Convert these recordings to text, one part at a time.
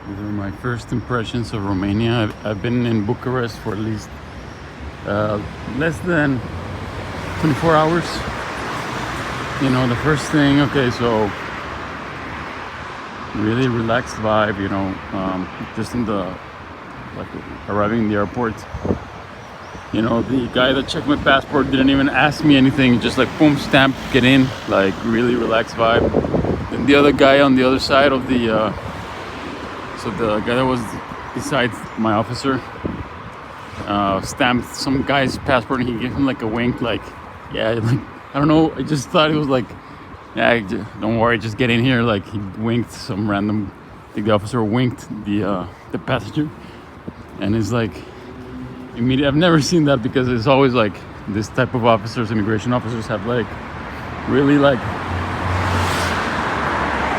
These are my first impressions of Romania. I've been in Bucharest for at least less than 24 hours. You know, the first thing, okay, so really relaxed vibe, you know, just in the, like, arriving in the airport. You know, the guy that checked my passport didn't even ask me anything, just like boom, stamp, get in, like really relaxed vibe. And the other guy on the other side of the, so the guy that was beside my officer, stamped some guy's passport and he gave him like a wink, like, yeah, like, I don't know, I just thought it was like, yeah, don't worry, just get in here. Like he winked some random, I think the officer winked the passenger, and it's like immediate. I've never seen that because it's always like this type of officers, immigration officers have like really like,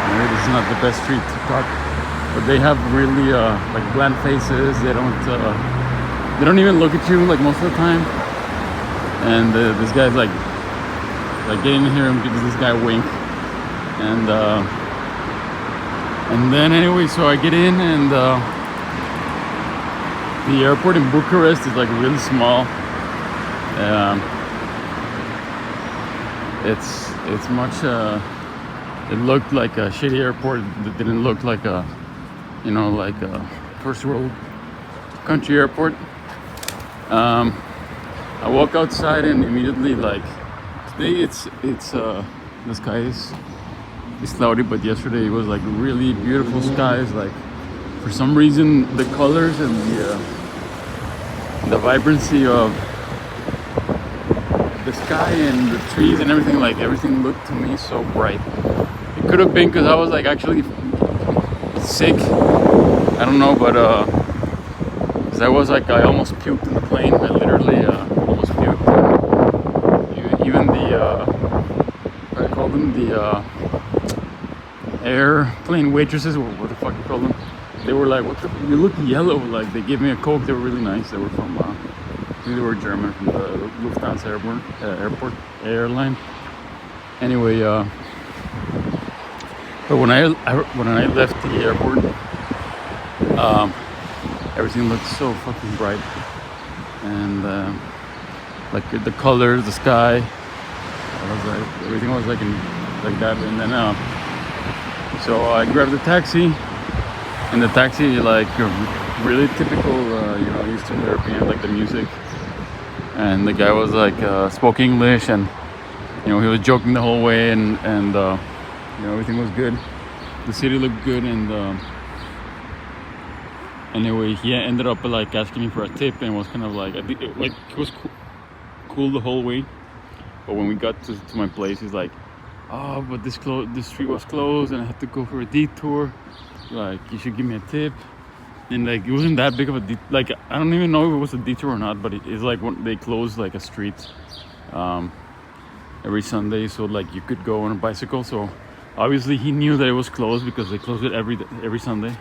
maybe this is not the best street to talk, but they have really like bland faces. They don't even look at you like most of the time. And this guy's like get in here and gives this guy a wink, and then anyway, so I get in, and the airport in Bucharest is like really small. It's much. It looked like a shitty airport. It didn't look like a, you know, like a first world country airport. I walk outside and immediately like. Today it's the sky is cloudy, but yesterday it was like really beautiful skies. Like for some reason the colors and the vibrancy of the sky and the trees and everything, like everything looked to me so bright. It could have been because I was like actually sick, I don't know, but because I almost puked in the plane. I literally almost puked. Even I call them the airplane waitresses, what the fuck you call them? They were like, you look yellow. Like they gave me a Coke. They were really nice. They were from, I think they were German, from the Lufthansa airport airline. Anyway, but when I left the airport, everything looked so fucking bright, and like the colors, the sky. Everything was like that, and then so I grabbed the taxi, and the taxi like really typical, you know, Eastern European, like the music, and the guy was like spoke English, and you know he was joking the whole way, and you know everything was good. The city looked good, and anyway he ended up like asking me for a tip, and was kind of like, I think like he was cool the whole way. But when we got to my place, he's like, oh, but this street was closed and I had to go for a detour. Like, you should give me a tip. And like, it wasn't that big of a like, I don't even know if it was a detour or not, but it's like when they close like a street every Sunday, so like you could go on a bicycle. So obviously he knew that it was closed because they close it every Sunday.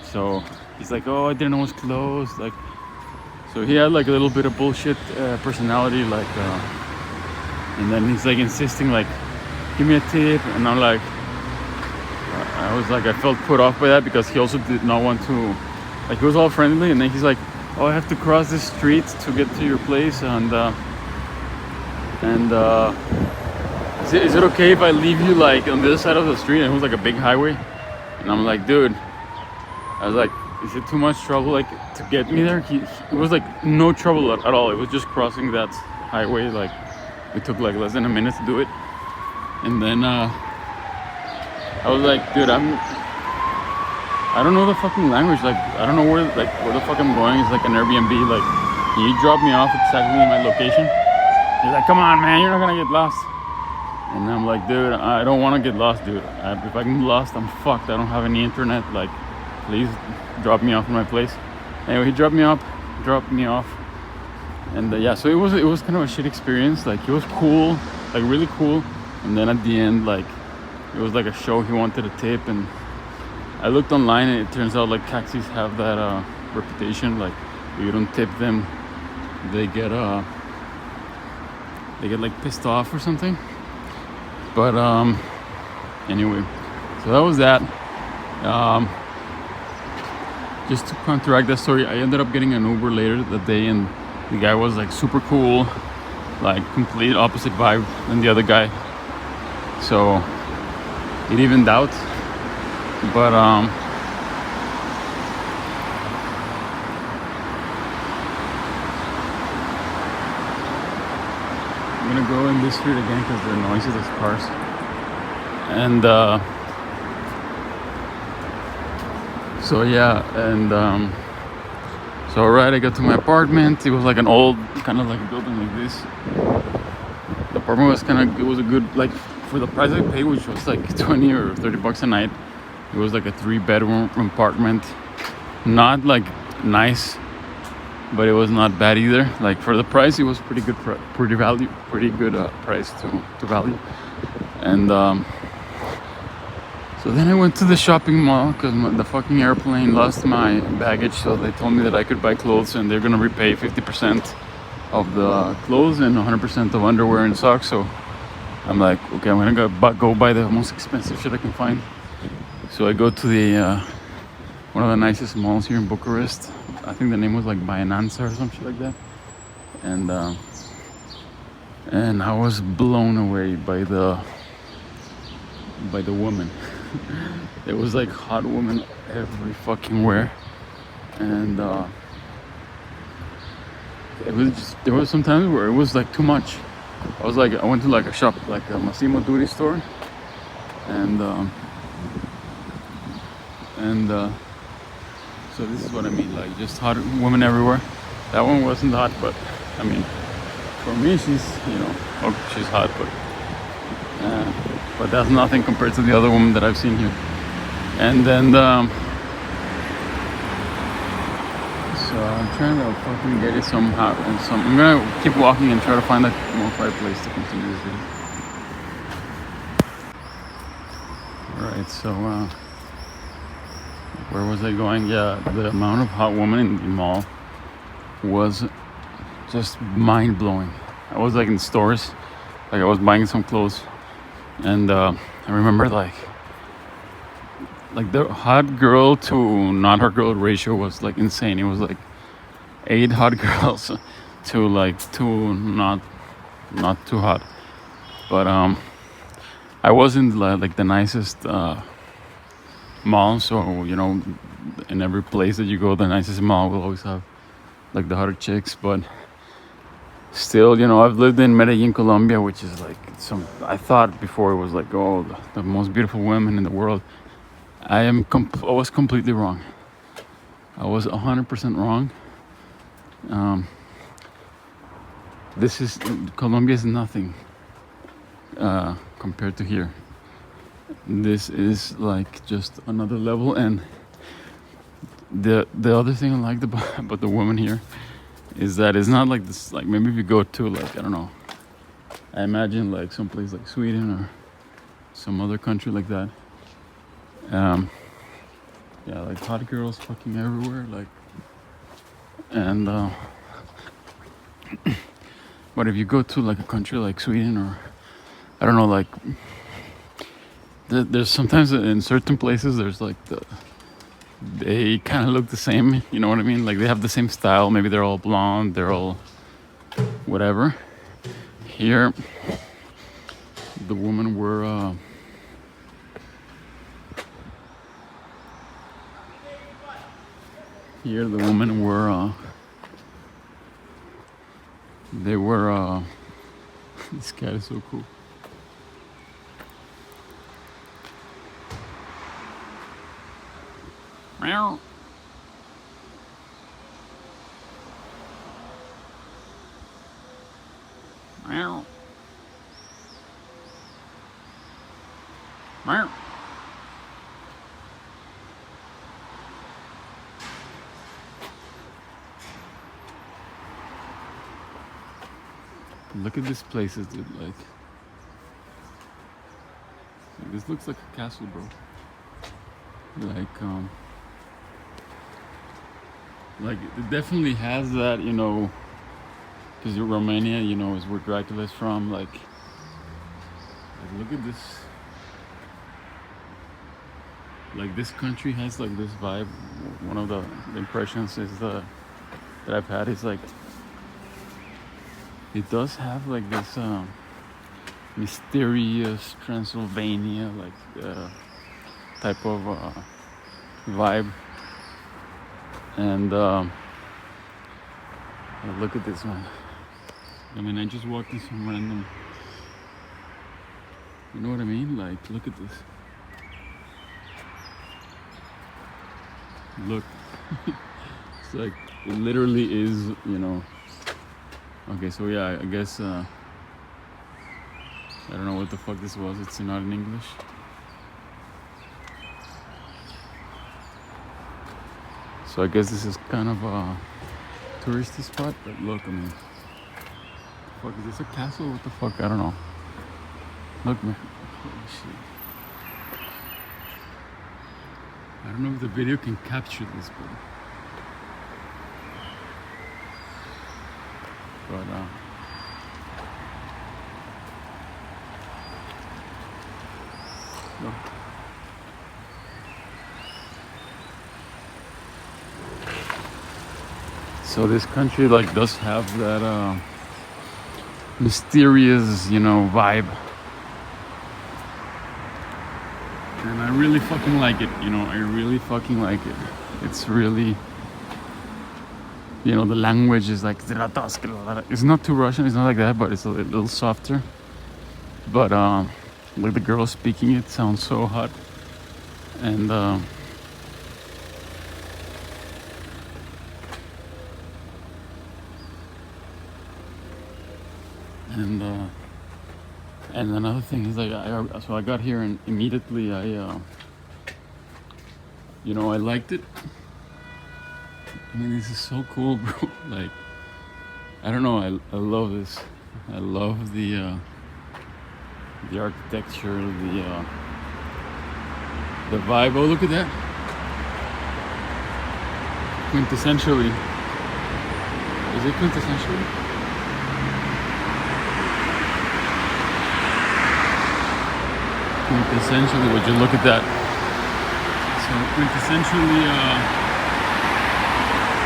So he's like, oh, I didn't know it was closed. Like, so he had like a little bit of bullshit personality, like. And then he's like insisting, like, give me a tip. And I'm like, I was like, I felt put off by that because he also did not want to, like, he was all friendly. And then he's like, oh, I have to cross this street to get to your place. And is it okay if I leave you like on the other side of the street? And it was like a big highway. And I'm like, dude, I was like, is it too much trouble like to get me there? It was like no trouble at all. It was just crossing that highway, like. It took like less than a minute to do it, and then I was like, dude, I don't know the fucking language. Like, I don't know where the fuck I'm going. It's like an Airbnb. Like, can you drop me off exactly in my location? He's like, come on, man, you're not gonna get lost. And I'm like, dude, I don't want to get lost, dude. If I get lost, I'm fucked. I don't have any internet. Like, please drop me off in my place. Anyway, he dropped me off. And yeah, so it was kind of a shit experience. Like, he was cool, like really cool. And then at the end, like, it was like a show. He wanted a tip, and I looked online, and it turns out like taxis have that reputation. Like, if you don't tip them, they get like pissed off or something. But anyway, so that was that. just to counteract that story, I ended up getting an Uber later that day, and the guy was like super cool, like complete opposite vibe than the other guy. So it evened out. But I'm gonna go in this street again because the noise of these cars. And so yeah, and so right, I got to my apartment. It was like an old, kind of like a building like this. The apartment was it was a good, like, for the price I paid, which was like 20 or 30 bucks a night. It was like a 3-bedroom apartment. Not like nice, but it was not bad either. Like for the price, it was pretty good, pretty good price to value. And so then I went to the shopping mall because the fucking airplane lost my baggage. So they told me that I could buy clothes and they're gonna repay 50% of the clothes and 100% of underwear and socks. So I'm like, okay, I'm gonna go buy the most expensive shit I can find. So I go to the one of the nicest malls here in Bucharest. I think the name was like Bayanansa or some shit like that. And I was blown away by the woman. There was like hot women every fucking where, and there was some times where it was like too much. I went to like a shop, like a Massimo Dutti store, and so this is what I mean, like just hot women everywhere. That one wasn't hot, but I mean, for me, she's, she's hot, but that's nothing compared to the other woman that I've seen here. And then so I'm trying to fucking get it somehow, and I'm gonna keep walking and try to find a more quiet place to continue this video. Alright, so where was I going? Yeah, the amount of hot women in the mall was just mind-blowing. I was like in stores, like I was buying some clothes, and I remember like the hot girl to not hot girl ratio was like insane. It was like 8 hot girls to like 2 not too hot. But I was in like the nicest mall, so in every place that you go, the nicest mall will always have like the hotter chicks. But still, I've lived in Medellin, Colombia, which is like I thought before it was like, oh, the most beautiful women in the world. I was completely wrong. I was 100% wrong. Colombia is nothing compared to here. This is like just another level. And the other thing I liked about the woman here is that it's not like this, like maybe if you go to like, I don't know, I imagine like someplace like Sweden or some other country like that. Yeah, like hot girls fucking everywhere, like, and but if you go to like a country like Sweden or I don't know, like there's sometimes in certain places there's like they kind of look the same, you know what I mean? Like they have the same style. Maybe they're all blonde, they're all whatever. Here, the women were they were this cat is so cool. Meow. Meow. Meow. Look at these places, dude. Like this looks like a castle, bro. Like it definitely has that, because Romania, is where Dracula is from. Like look at this. like this country has like this vibe. One of the impressions is that I've had is like it does have like this mysterious Transylvania like type of vibe. And look at this one. I mean, I just walked in some random. You know what I mean? Like, look at this. Look. It's like, it literally is, you know. Okay, so yeah, I guess, I don't know what the fuck this was. It's not in English. So I guess this is kind of a touristy spot, but look, I mean, fuck, is this a castle? What the fuck? I don't know. Look, man. Holy shit. I don't know if the video can capture this, but look. So this country like does have that mysterious, you know, vibe. And I really fucking like it, you know, I really fucking like it. It's really, you know, the language is like, it's not too Russian, it's not like that, but it's a little softer. But like the girl speaking it sounds so hot. And and another thing is like so I got here and immediately I you know, I liked it. I mean, this is so cool, bro. Like, I don't know, I love this. I love the architecture, the vibe. Oh, look at that. Quintessentially. Is it quintessentially? Quintessentially, would you look at that? So quintessentially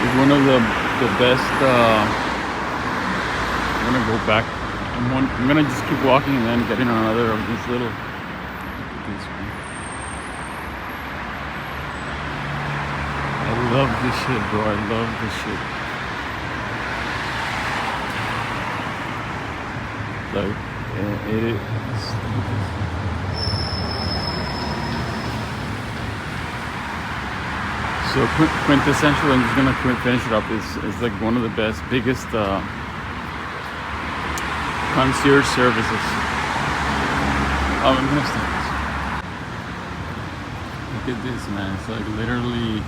is one of the best. I'm gonna go back. I'm gonna just keep walking and then get in another of these little. Look at this one. I love this shit, bro. I love this shit. Like it is. So quintessential, I'm just gonna finish it up. It's like one of the best, biggest concierge services. Oh, I'm gonna stop this. Look at this, man. It's like literally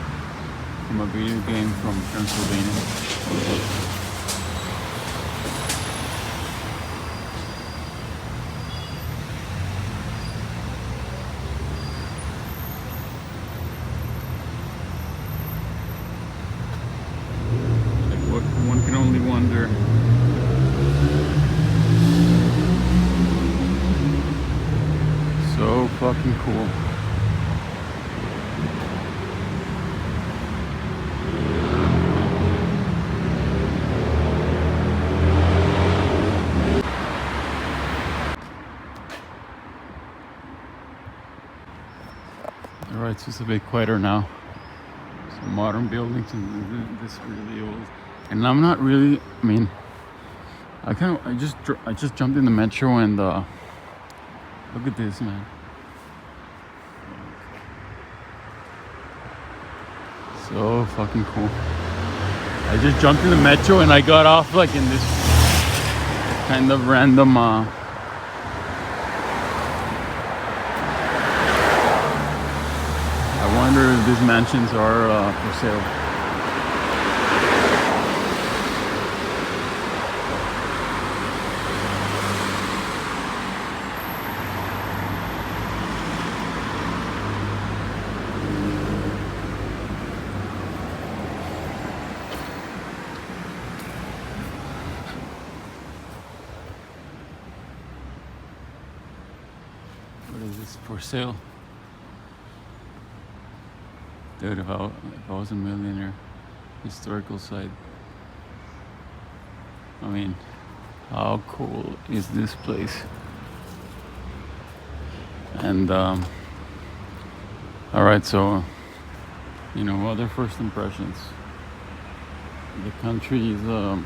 from a video game from Transylvania. One can only wonder. So fucking cool. Alright, so it's a bit quieter now. Some modern buildings and this really old. And I'm not really, I mean, I just jumped in the metro and look at this, man. So fucking cool. I just jumped in the metro and I got off like in this kind of random I wonder if these mansions are for sale. What is this for sale? Dude, if I was a millionaire, historical site. I mean, how cool is this place? And all right, so other first impressions. The country is well,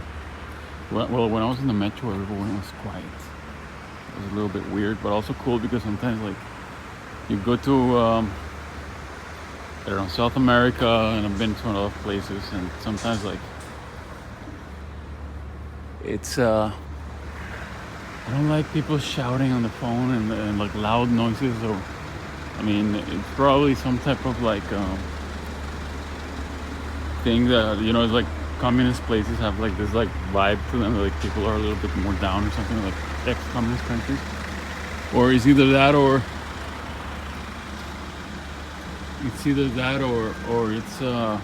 when I was in the metro, everyone was quiet. It was a little bit weird, but also cool because sometimes like you go to I don't know, South America, and I've been to a lot of places, and sometimes like it's I don't like people shouting on the phone and like loud noises. Or I mean, it's probably some type of like thing that it's like communist places have like this like vibe to them, like people are a little bit more down or something, like ex-communist countries. Or it's either that or it's I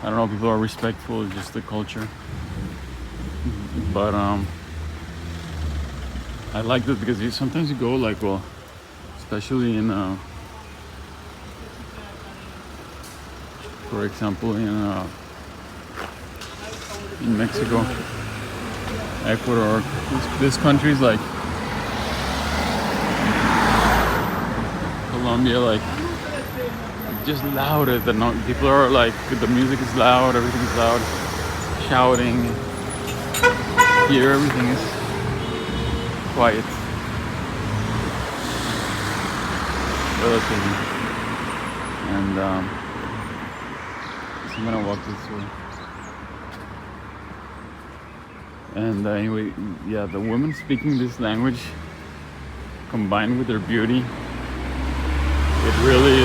don't know, people are respectful of just the culture. But I like that because sometimes you go like, well, especially in for example in Mexico, Ecuador, this countries like Colombia, like just loud. People are like, the music is loud, everything is loud, shouting. Here everything is quiet, relatively. And so I'm gonna walk this way. And anyway, yeah, the women speaking this language combined with their beauty, it really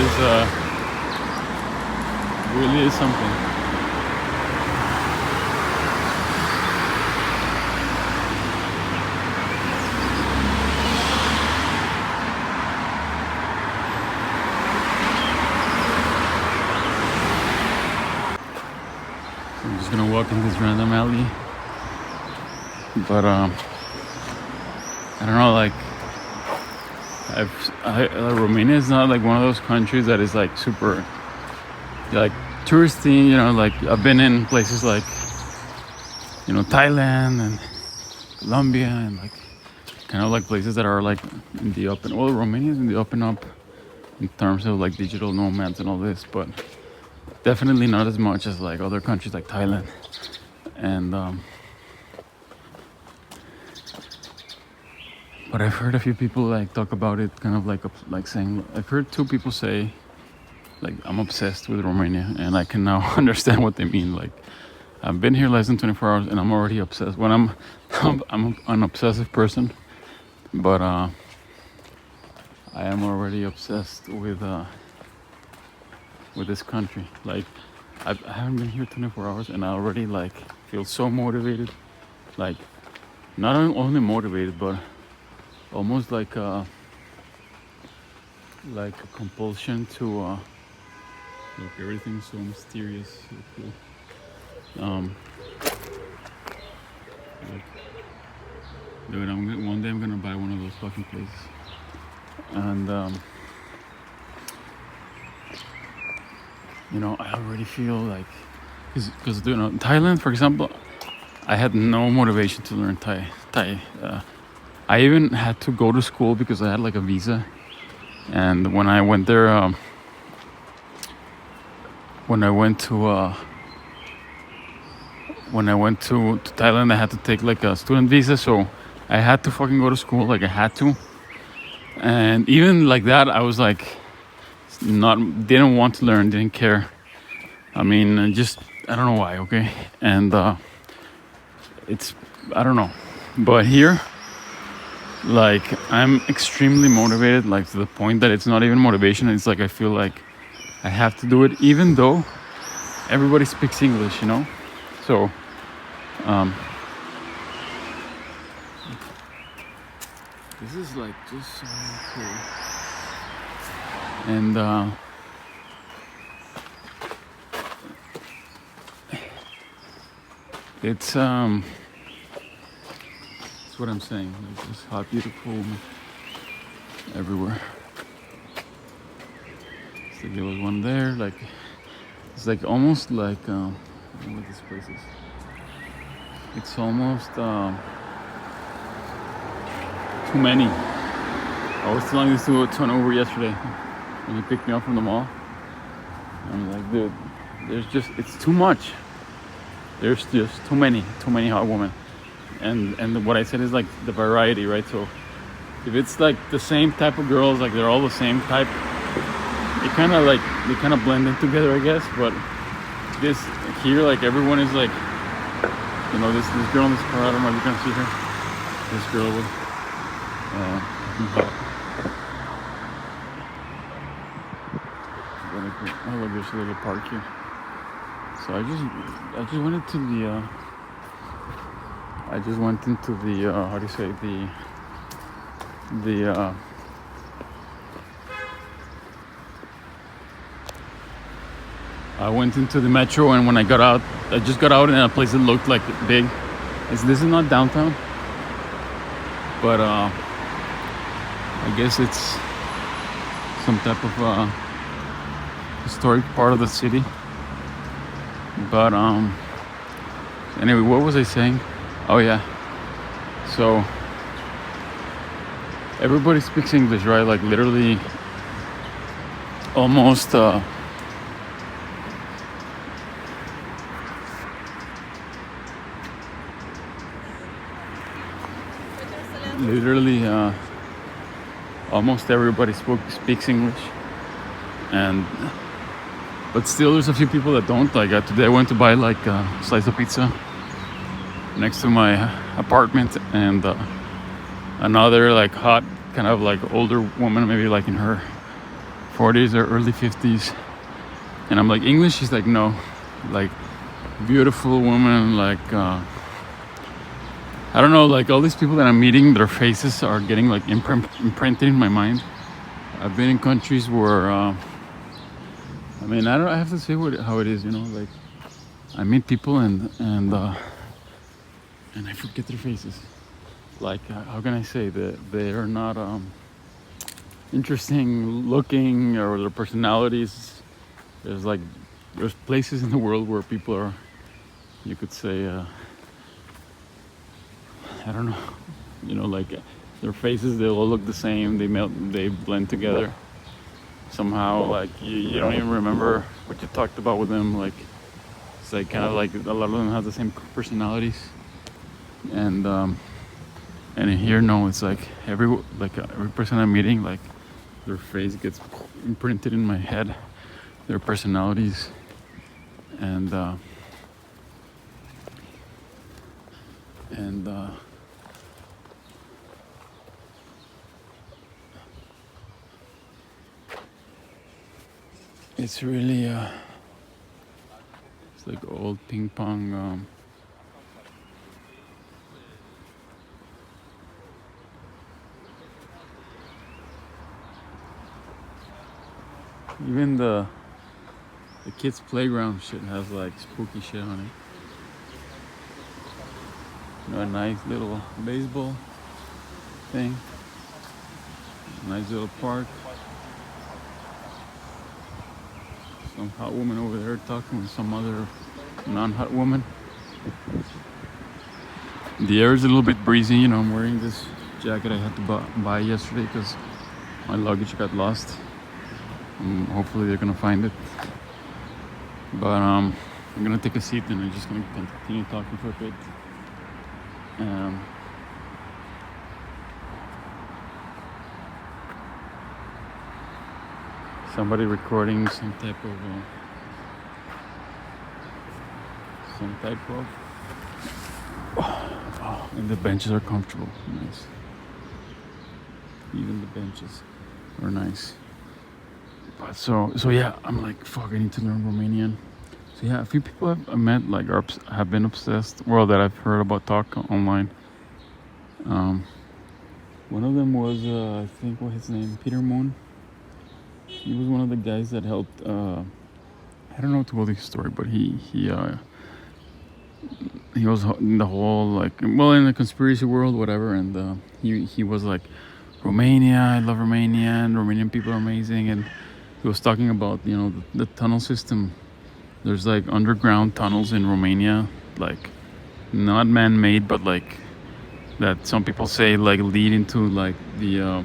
is something. I'm just gonna walk in this random alley, but I don't know, like Romania is not like one of those countries that is like super like touristy. Like I've been in places like Thailand and Colombia, and like kind of like places that are like in the open. Well, Romania is in the open up in terms of like digital nomads and all this, but definitely not as much as like other countries like Thailand. And but I've heard a few people like talk about it, kind of like saying, I've heard two people say like, I'm obsessed with Romania, and I can now understand what they mean. Like, I've been here less than 24 hours and I'm already obsessed. When I'm an obsessive person, but I am already obsessed with this country. Like I haven't been here 24 hours and I already like feel so motivated. Like not only motivated, but almost like a compulsion to look, everything's so mysterious, so cool. Like, dude, one day I'm gonna buy one of those fucking places. And I already feel like, because Thailand, for example, I had no motivation to learn Thai. I even had to go to school because I had like a visa, and when I went there, when I went to Thailand, I had to take like a student visa, so I had to fucking go to school, like I had to. And even like that, I was like, didn't want to learn, didn't care. I mean, I don't know why, okay? And I don't know. But here, like, I'm extremely motivated, like to the point that it's not even motivation. It's like I feel like I have to do it, even though everybody speaks English, So, this is like just so cool. And it's what I'm saying. Like, just how beautiful everywhere. So there was one there. Like it's like almost like I don't know what this place is. It's almost too many. I was telling this to an Uber yesterday when he picked me up from the mall. I'm like, dude, it's too much. There's just too many hot women. And what I said is like the variety, right? So if it's like the same type of girls, like they're all the same type, they kind of blend in together, I guess. But this here, like everyone is like, you know, this girl in this car, I don't know if you can see her. This girl with oh look, there's a little park here. So I just went into the how do you say, the I went into the metro, and when I got out, I just got out in a place that looked like big. This is not downtown, but I guess it's some type of historic part of the city. But anyway, what was I saying? Oh yeah, so everybody speaks English, right? Like literally almost almost everybody speaks English, but still there's a few people that don't. Like today I went to buy like a slice of pizza next to my apartment, and another like hot kind of like older woman, maybe like in her 40s or early 50s, and I'm like, English? She's like, no. Like beautiful woman, like I don't know, like all these people that I'm meeting, their faces are getting like imprinted in my mind. I've been in countries where I mean, I have to say how it is, you know, like I meet people and I forget their faces. Like how can I say that they are not interesting looking, or their personalities. There's places in the world where people are, you could say, I don't know, you know, like their faces, they all look the same. They blend together somehow. Like you don't even remember what you talked about with them. Like it's like kind of like a lot of them have the same personalities. And here, no, it's like every person I'm meeting, like their face gets imprinted in my head, their personalities, and it's really it's like old ping pong even the kids' playground shit has like spooky shit on it. You know, a nice little baseball thing, nice little park. Some hot woman over there talking with some other non-hot woman. The air is a little bit breezy, you know. I'm wearing this jacket I had to buy yesterday because my luggage got lost. Hopefully they're gonna find it. But I'm gonna take a seat and I'm just gonna continue talking for a bit. Somebody recording some type of oh, and the benches are comfortable. Nice. Even the benches are nice. But so yeah, I'm like, fuck, I need to learn Romanian. So yeah, a few people I've met like have been obsessed, well, that I've heard about talk online. One of them was I think, what his name, Peter Moon. He was one of the guys that helped. I don't know to tell the story, but he was in the whole, like, well, in the conspiracy world, whatever, and he was like, Romania, I love Romania, and Romanian people are amazing, and he was talking about, you know, the tunnel system. There's like underground tunnels in Romania, like not man-made, but like that some people say like lead into like the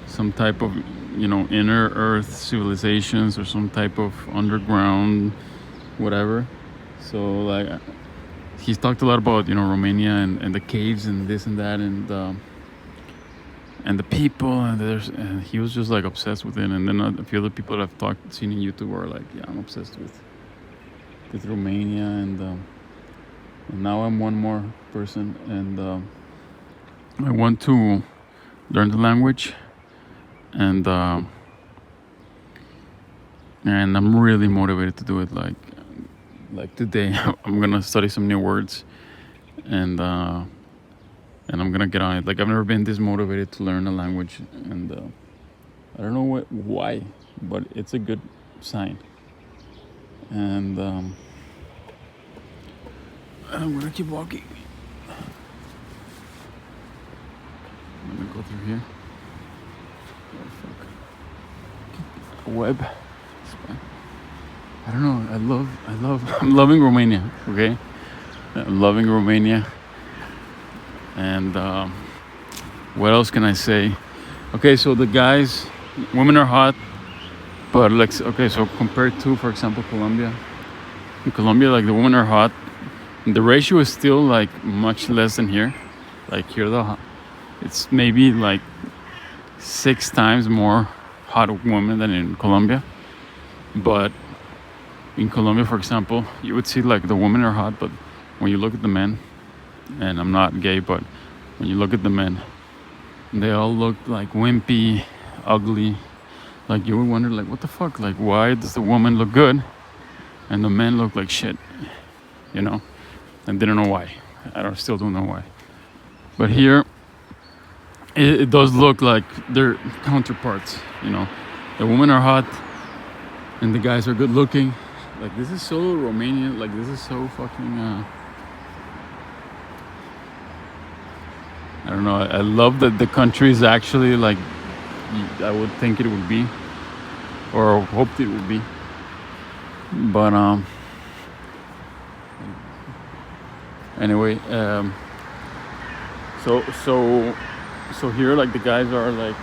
some type of, you know, inner earth civilizations or some type of underground whatever. So like he's talked a lot about, you know, Romania and the caves and this and that and the people, and he was just like obsessed with it. And then a few other people that I've seen in YouTube were like, yeah, I'm obsessed with Romania, and now I'm one more person, and I want to learn the language, and I'm really motivated to do it. Like today, I'm gonna study some new words, and I'm gonna get on it. Like I've never been this motivated to learn a language, and I don't know why, but it's a good sign. And I'm gonna keep walking. I'm gonna go through here. Oh fuck. A web. I don't know. I'm loving Romania. Okay, I'm loving Romania. And what else can I say? Okay, so the guys, women are hot, but like, okay, so compared to, for example, Colombia. In Colombia, like the women are hot. The ratio is still like much less than here. Like here, it's maybe like 6 times more hot women than in Colombia. But in Colombia, for example, you would see like the women are hot, but when you look at the men, and I'm not gay, but when you look at the men, they all look like wimpy, ugly. Like you would wonder, like, what the fuck? Like, why does the woman look good and the men look like shit? You know? And didn't know why. Still don't know why. But here, it does look like they're counterparts. You know, the women are hot and the guys are good looking. Like this is so Romanian. Like this is so fucking. I don't know. I love that the country is actually like I would think it would be, or hoped it would be. But anyway, so here like the guys are like,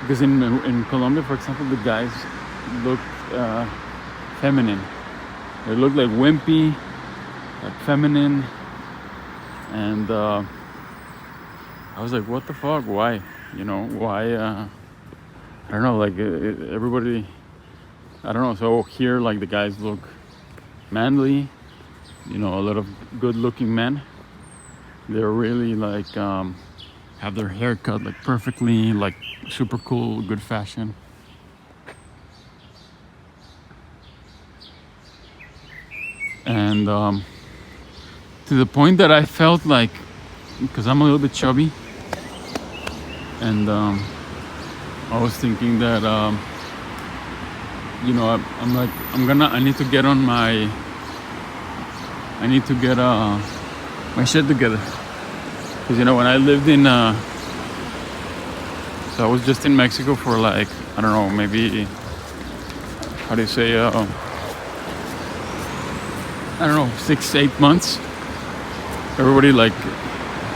because in Colombia, for example, the guys look feminine. They look like wimpy, like feminine, and I was like, what the fuck? Why? You know, why? I don't know. Like everybody, I don't know. So here, like the guys look manly. You know, a lot of good-looking men. They're really like have their hair cut like perfectly, like super cool, good fashion. And to the point that I felt like, because I'm a little bit chubby, and I was thinking that you know, I need to get my shit together, because you know, when I lived in so I was just in Mexico for like, I don't know, maybe, how do you say, I don't know, 6-8 months. Everybody like,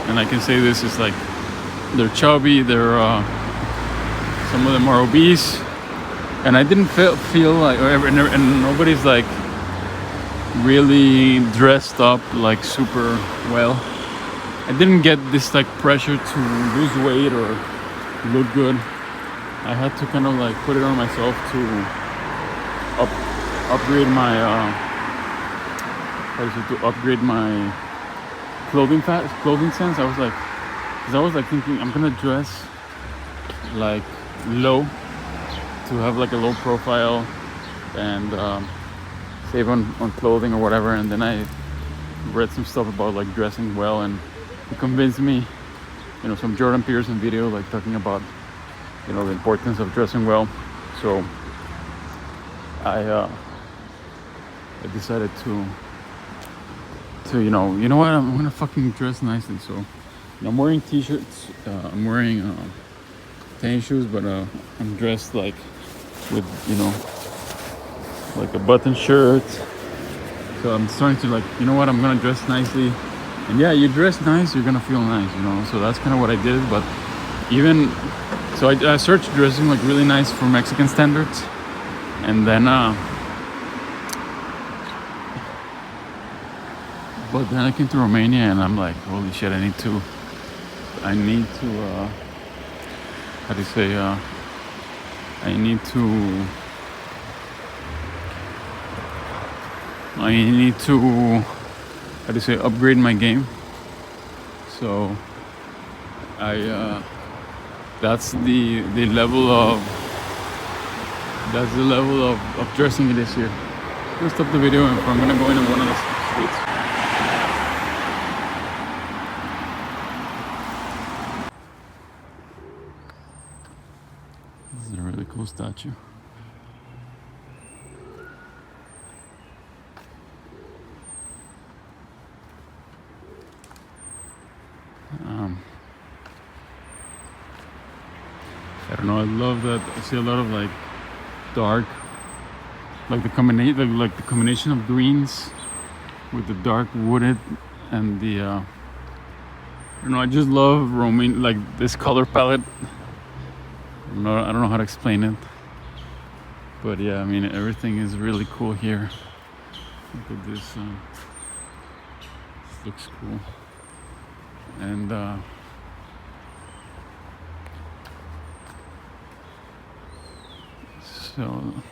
and I can say this, is like they're chubby, they're some of them are obese, and I didn't feel like, and nobody's like really dressed up like super well. I didn't get this like pressure to lose weight or look good. I had to kind of like put it on myself to upgrade my clothing sense. I was like, because I was like thinking I'm gonna dress like low, to have like a low profile and save on clothing or whatever. And then I read some stuff about like dressing well, and it convinced me, you know, some Jordan Peterson video like talking about, you know, the importance of dressing well. So I decided to you know what, I'm gonna fucking dress nicely. So, you know, I'm wearing t-shirts, I'm wearing tennis shoes, but I'm dressed like with, you know, like a button shirt. So I'm starting to like, you know what, I'm gonna dress nicely. And yeah, you dress nice, you're gonna feel nice, you know. So that's kind of what I did. But even so, I started dressing like really nice for Mexican standards, and then but then I came to Romania and I'm like, holy shit, I need to how do you say, I need to, how do you say, upgrade my game. So that's the level of dressing this year. I'll stop the video and I'm gonna go into one of the streets. This is a really cool statue. I don't know. I love that. I see a lot of like dark, like the combination of greens with the dark wooded and the. I don't know. I just love Romania, like this color palette. I don't know how to explain it, but yeah, I mean everything is really cool here. Look at this. This looks cool, and. So I'm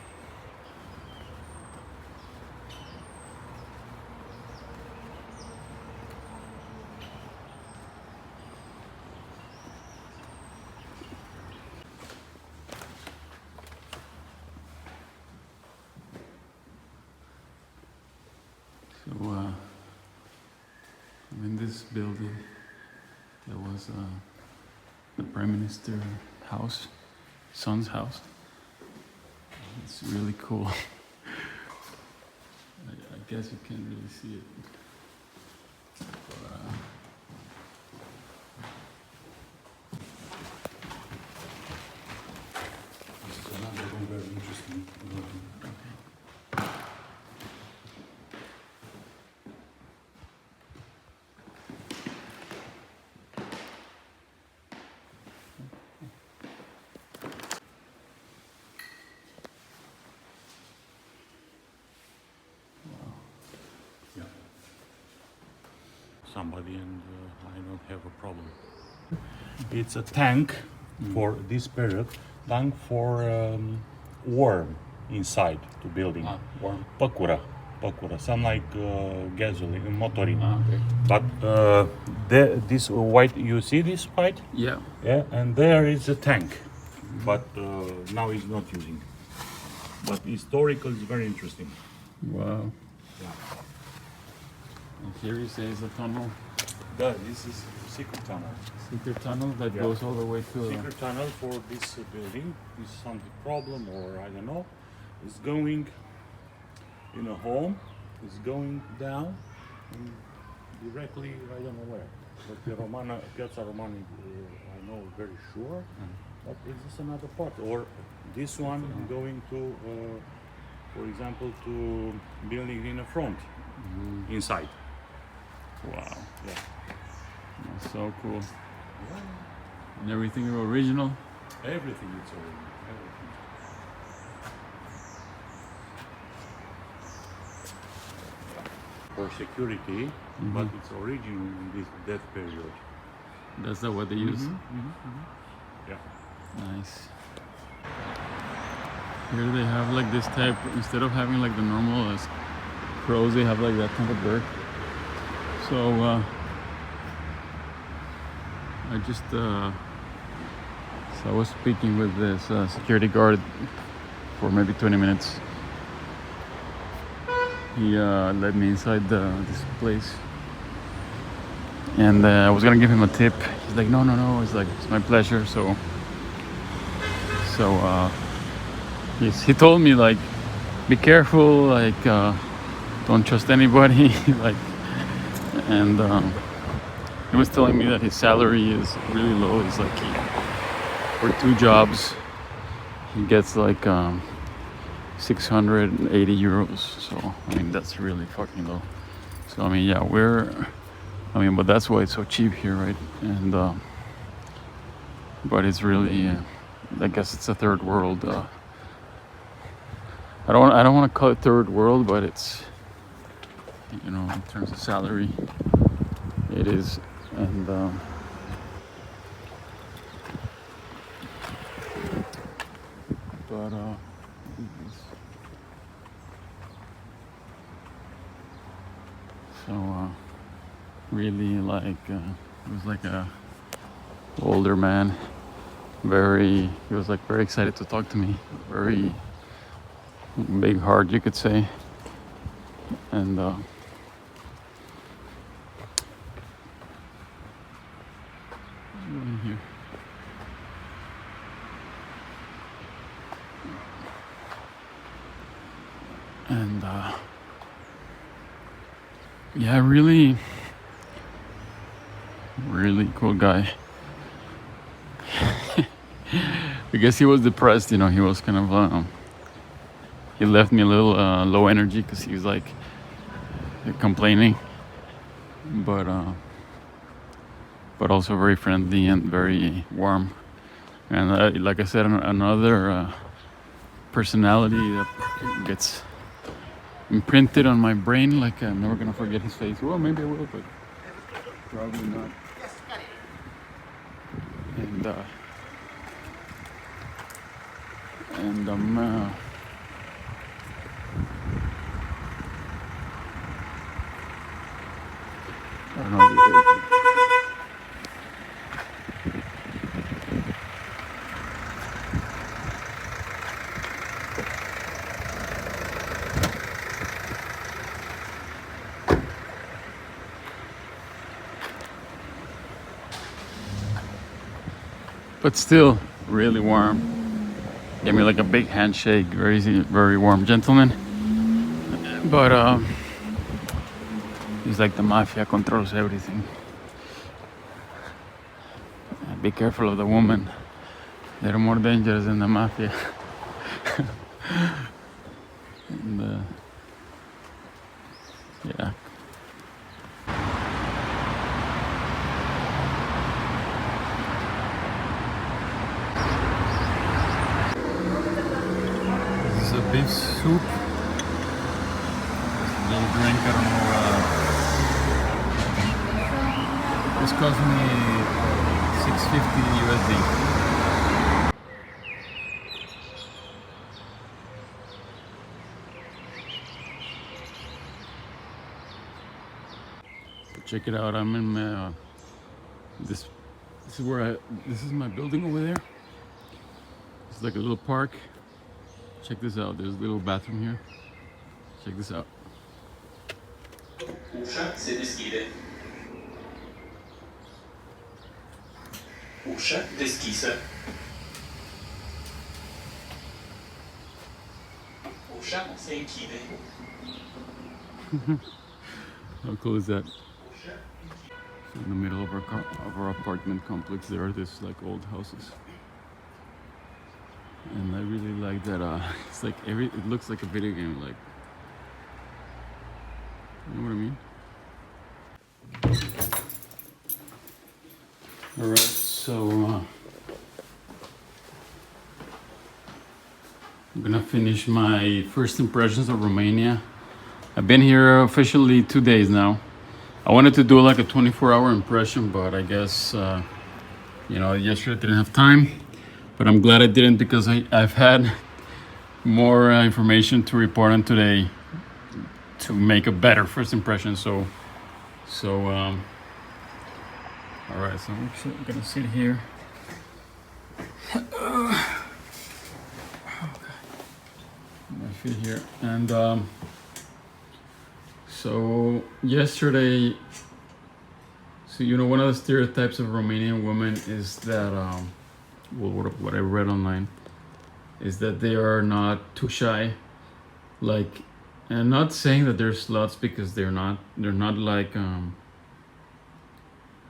in this building. There was the Prime Minister house, son's house. It's really cool. I guess you can't really see it. But, this is another one very interesting. Somebody and I don't have a problem. It's a tank for this period, tank for worm inside the building. Warm. Păcură, some like gasoline, motorin. Okay. But this white, you see this white? Yeah. Yeah, and there is a tank, but now he's not using. But historical is very interesting. Wow. Yeah. And here he says a tunnel. This is secret tunnel. Secret tunnel that Yeah. goes all the way to. Secret tunnel for this building. Is something problem or I don't know. It's going in a home. It's going down and directly I don't know where. But the Piazza Romana, I know very sure. But is this another part or this one going to, for example, to building in the front, inside. Wow. Yeah. That's so cool. And everything original. Everything is original. Everything. For security, but it's original in this death period. That's what they use. Yeah. Nice. Here they have like this type, instead of having like the normal crows, they have like that kind of bird. So I was speaking with this security guard for maybe 20 minutes. He led me inside this place, and I was gonna give him a tip. He's like, no. It's like, it's my pleasure. So he told me like, be careful, like don't trust anybody, like, and he was telling me that his salary is really low. He's like, for 2 jobs, he gets like 680 euros. So I mean that's really fucking low. So I mean yeah, but that's why it's so cheap here, right? And but it's really I guess it's a third world. I don't want to call it third world, but it's, you know, in terms of salary, it is. And but so really like it was like a older man, he was like very excited to talk to me, very big heart, you could say. And here. And yeah, really cool guy. I guess he was depressed, you know. He was kind of he left me a little low energy because he was like complaining, but also very friendly and very warm. And like I said, another personality that gets imprinted on my brain. Like I'm never gonna forget his face. Well, maybe I will, but probably not. And I don't know. But still really warm. Gave me like a big handshake, very warm gentleman. But he's like the mafia, controls everything. Be careful of the woman. They're more dangerous than the mafia. And yeah. This is a beef soup. Little drink, I don't know. This cost me $650 USD. Check it out. I'm in this is my building over there. It's like a little park. Check this out. There's a little bathroom here. Check this out. Usza se deschide. Usza deschisă. Usza se închide. How cool is that? So in the middle of our apartment complex, there are these like old houses, and I really like that. It's like it looks like a video game, like, you know what I mean? All right, so I'm gonna finish my first impressions of Romania. I've been here officially 2 days now. I wanted to do like a 24-hour impression, but I guess, you know, yesterday I didn't have time. But I'm glad I didn't, because I've had more information to report on today to make a better first impression. So all right, so I'm gonna sit here. My feet here. And so yesterday, so you know, one of the stereotypes of Romanian women is that, well, what I read online, is that they are not too shy. Like, and I'm not saying that they're sluts, because they're not like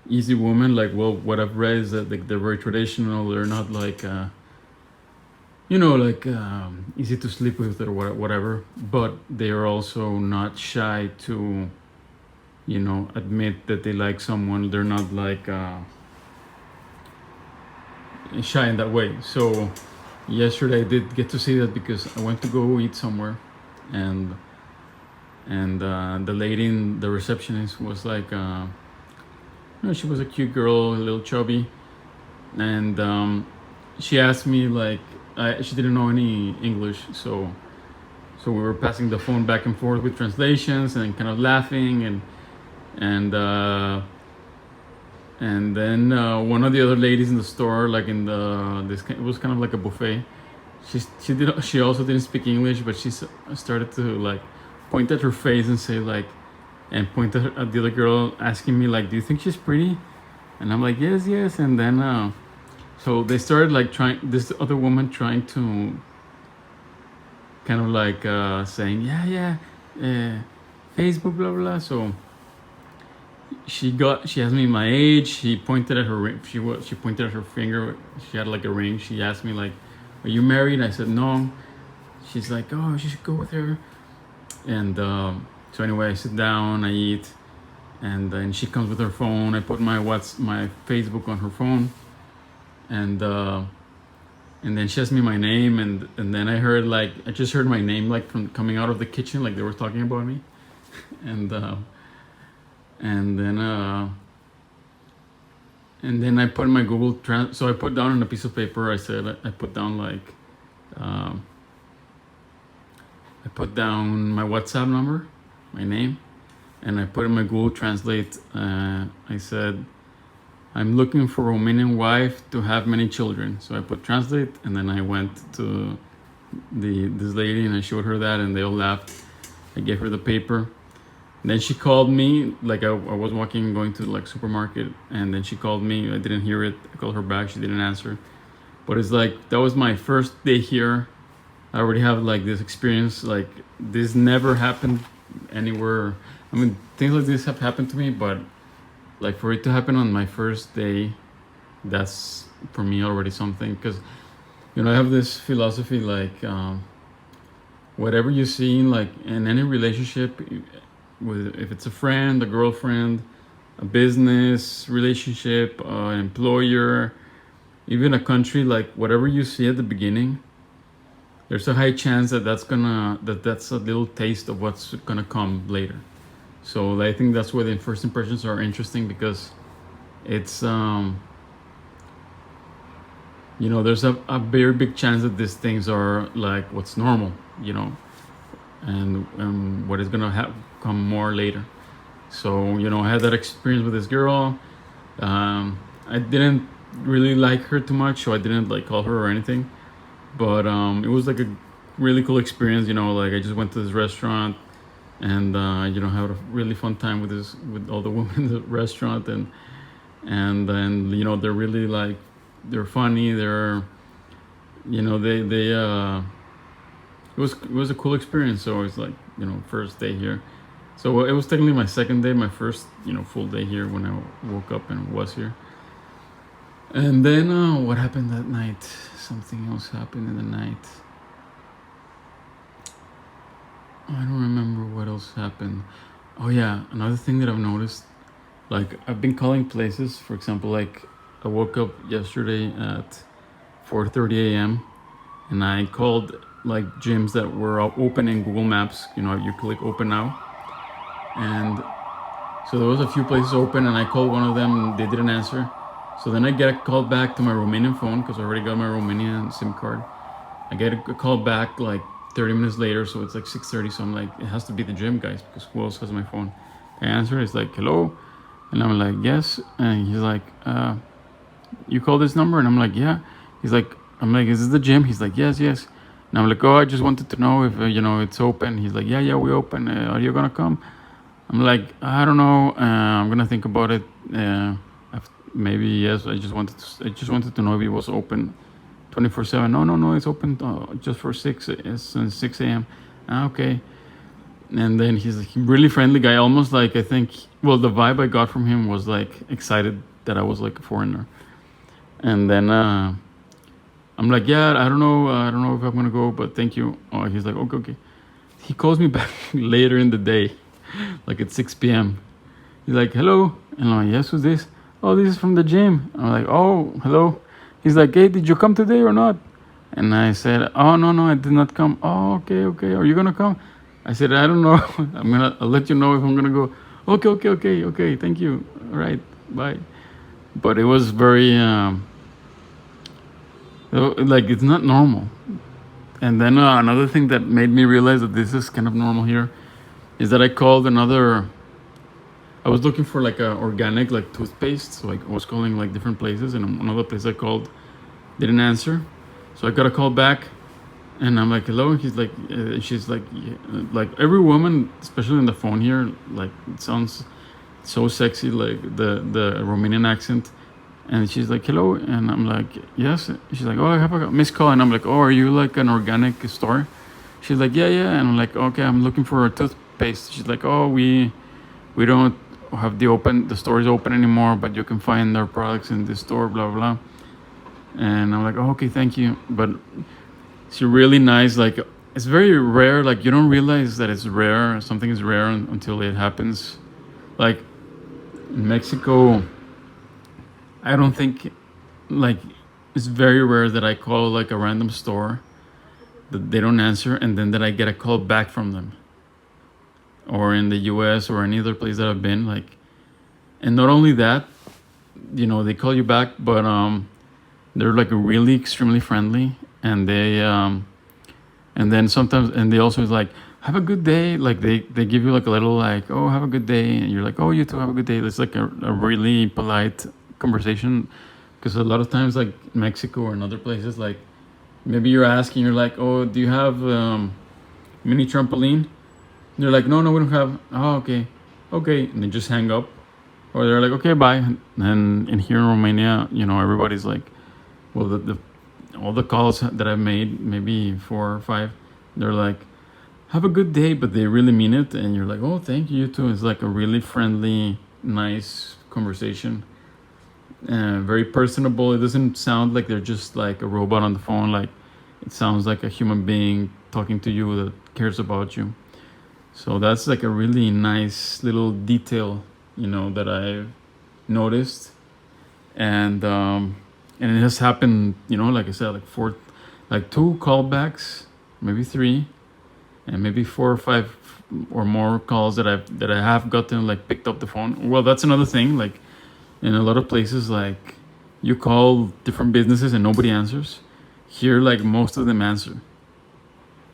easy women. Like, well, what I've read is that they're very traditional. They're not like you know, like easy to sleep with or whatever, but they are also not shy to, you know, admit that they like someone. They're not like shy in that way. So yesterday I did get to see that because I went to go eat somewhere, and the lady in the receptionist was like, you know, she was a cute girl, a little chubby, and she asked me like, she didn't know any English, so we were passing the phone back and forth with translations and kind of laughing, and then one of the other ladies in the store, like in it was kind of like a buffet. She also didn't speak English, but she started to like point at her face and say like, and point at the other girl, asking me like, "Do you think she's pretty?" And I'm like, "Yes, yes." And then so they started like this other woman trying to kind of like saying, "Yeah, yeah, Facebook, blah blah." So she asked me my age. She pointed at her ring. She pointed at her finger. She had like a ring. She asked me like, "Are you married?" I said no. She's like, "Oh, you should go with her." And so anyway, I sit down, I eat, and then she comes with her phone. I put my Facebook on her phone, and then she asked me my name, and then I just heard my name like from coming out of the kitchen, like they were talking about me, and then I put my so I put down on a piece of paper. I said I put down like. I put down my WhatsApp number, my name, and I put in my Google Translate. I said, "I'm looking for a Romanian wife to have many children." So I put translate, and then I went to this lady and I showed her that, and they all laughed. I gave her the paper. And then she called me, like I was walking, going to like supermarket, and then she called me. I didn't hear it. I called her back. She didn't answer. But it's like that was my first day here. I already have like this experience, like this never happened anywhere. I mean, things like this have happened to me, but like for it to happen on my first day, that's for me already something. Because, you know, I have this philosophy like whatever you see in any relationship, if it's a friend, a girlfriend, a business relationship, an employer, even a country, like whatever you see at the beginning, there's a high chance that that's a little taste of what's gonna come later. So I think that's why the first impressions are interesting, because it's you know, there's a very big chance that these things are like what's normal, you know, and what is gonna come more later. So, you know, I had that experience with this girl. I didn't really like her too much, so I didn't like call her or anything. But it was like a really cool experience, you know. Like I just went to this restaurant, and you know, had a really fun time with all the women in the restaurant, and then, you know, they're really like, they're funny, they're, you know, it was a cool experience. So it's like, you know, first day here. So it was technically my second day, my first, you know, full day here when I woke up and was here. And then what happened that night? Something else happened in the night. I don't remember what else happened. Oh yeah, another thing that I've noticed, like I've been calling places, for example, like I woke up yesterday at 4:30 a.m. and I called like gyms that were open in Google Maps. You know, you click open now. And so there was a few places open, and I called one of them and they didn't answer. So then I get a call back to my Romanian phone, because I already got my Romanian SIM card. I get a call back like 30 minutes later, so it's like 6:30. So I'm like, it has to be the gym guys, because who else has my phone? I answer, it's like, hello? And I'm like, yes. And he's like, you call this number? And I'm like, yeah. He's like, I'm like, is this the gym? He's like, yes, yes. And I'm like, oh, I just wanted to know if, you know, it's open. He's like, yeah, we open. Are you gonna come? I'm like, I don't know. I'm gonna think about it. Maybe yes. I just wanted to know if it was open 24/7. No, it's open just for 6 a.m. Okay. And then he's a really friendly guy, almost like, I think, well, the vibe I got from him was like excited that I was like a foreigner. And then I'm like, yeah, I don't know if I'm gonna go, but thank you. Oh, he's like, okay, okay. He calls me back later in the day, like at 6 p.m. He's like, hello, and I'm like, yes, who's this? Oh, this is from the gym. I'm like, oh, hello. He's like, hey, did you come today or not? And I said, oh, no, no, I did not come. Oh, okay, okay. Are you gonna come? I said, I don't know. I'll let you know if I'm gonna go. Okay, okay, okay, okay. Thank you. All right, bye. But it was very like it's not normal. And then another thing that made me realize that this is kind of normal here is that I called another. I was looking for like a organic like toothpaste, so like I was calling like different places, and another place I called didn't answer, so I got a call back, and I'm like, hello. He's like, she's like, yeah. Like every woman, especially on the phone here, like it sounds so sexy, like the Romanian accent. And she's like, hello, and I'm like, yes. She's like, oh, I have a missed call, and I'm like, oh, are you like an organic store? She's like, yeah, yeah, and I'm like, okay, I'm looking for a toothpaste. She's like, oh, we don't have the store is open anymore, but you can find our products in this store, blah blah. And I'm like, oh, okay, thank you. But she's really nice. Like it's very rare. Like you don't realize that it's rare. Something is rare until it happens. Like in Mexico, I don't think like it's very rare that I call like a random store that they don't answer and then that I get a call back from them. Or in the US or any other place that I've been, like, and not only that, you know, they call you back, but they're like really extremely friendly, and and then sometimes, and they also is like, have a good day, like they give you like a little like, oh, have a good day, and you're like, oh, you too, have a good day. It's like a really polite conversation, because a lot of times like Mexico or in other places, like maybe you're asking, you're like, oh, do you have mini trampoline? They're like, no, no, we don't have. Oh, okay, okay, and they just hang up, or they're like, okay, bye. And here in Romania, you know, everybody's like, well, all the calls that I've made, maybe 4 or 5, they're like, have a good day, but they really mean it, and you're like, oh, thank you, you too. It's like a really friendly, nice conversation, very personable. It doesn't sound like they're just like a robot on the phone. Like it sounds like a human being talking to you that cares about you. So that's like a really nice little detail, you know, that I've noticed, and it has happened, you know, like I said, like 2 callbacks, maybe 3, and maybe 4 or 5 or more calls that I have gotten, like picked up the phone. Well, that's another thing. Like in a lot of places, like you call different businesses and nobody answers. Here, like most of them answer,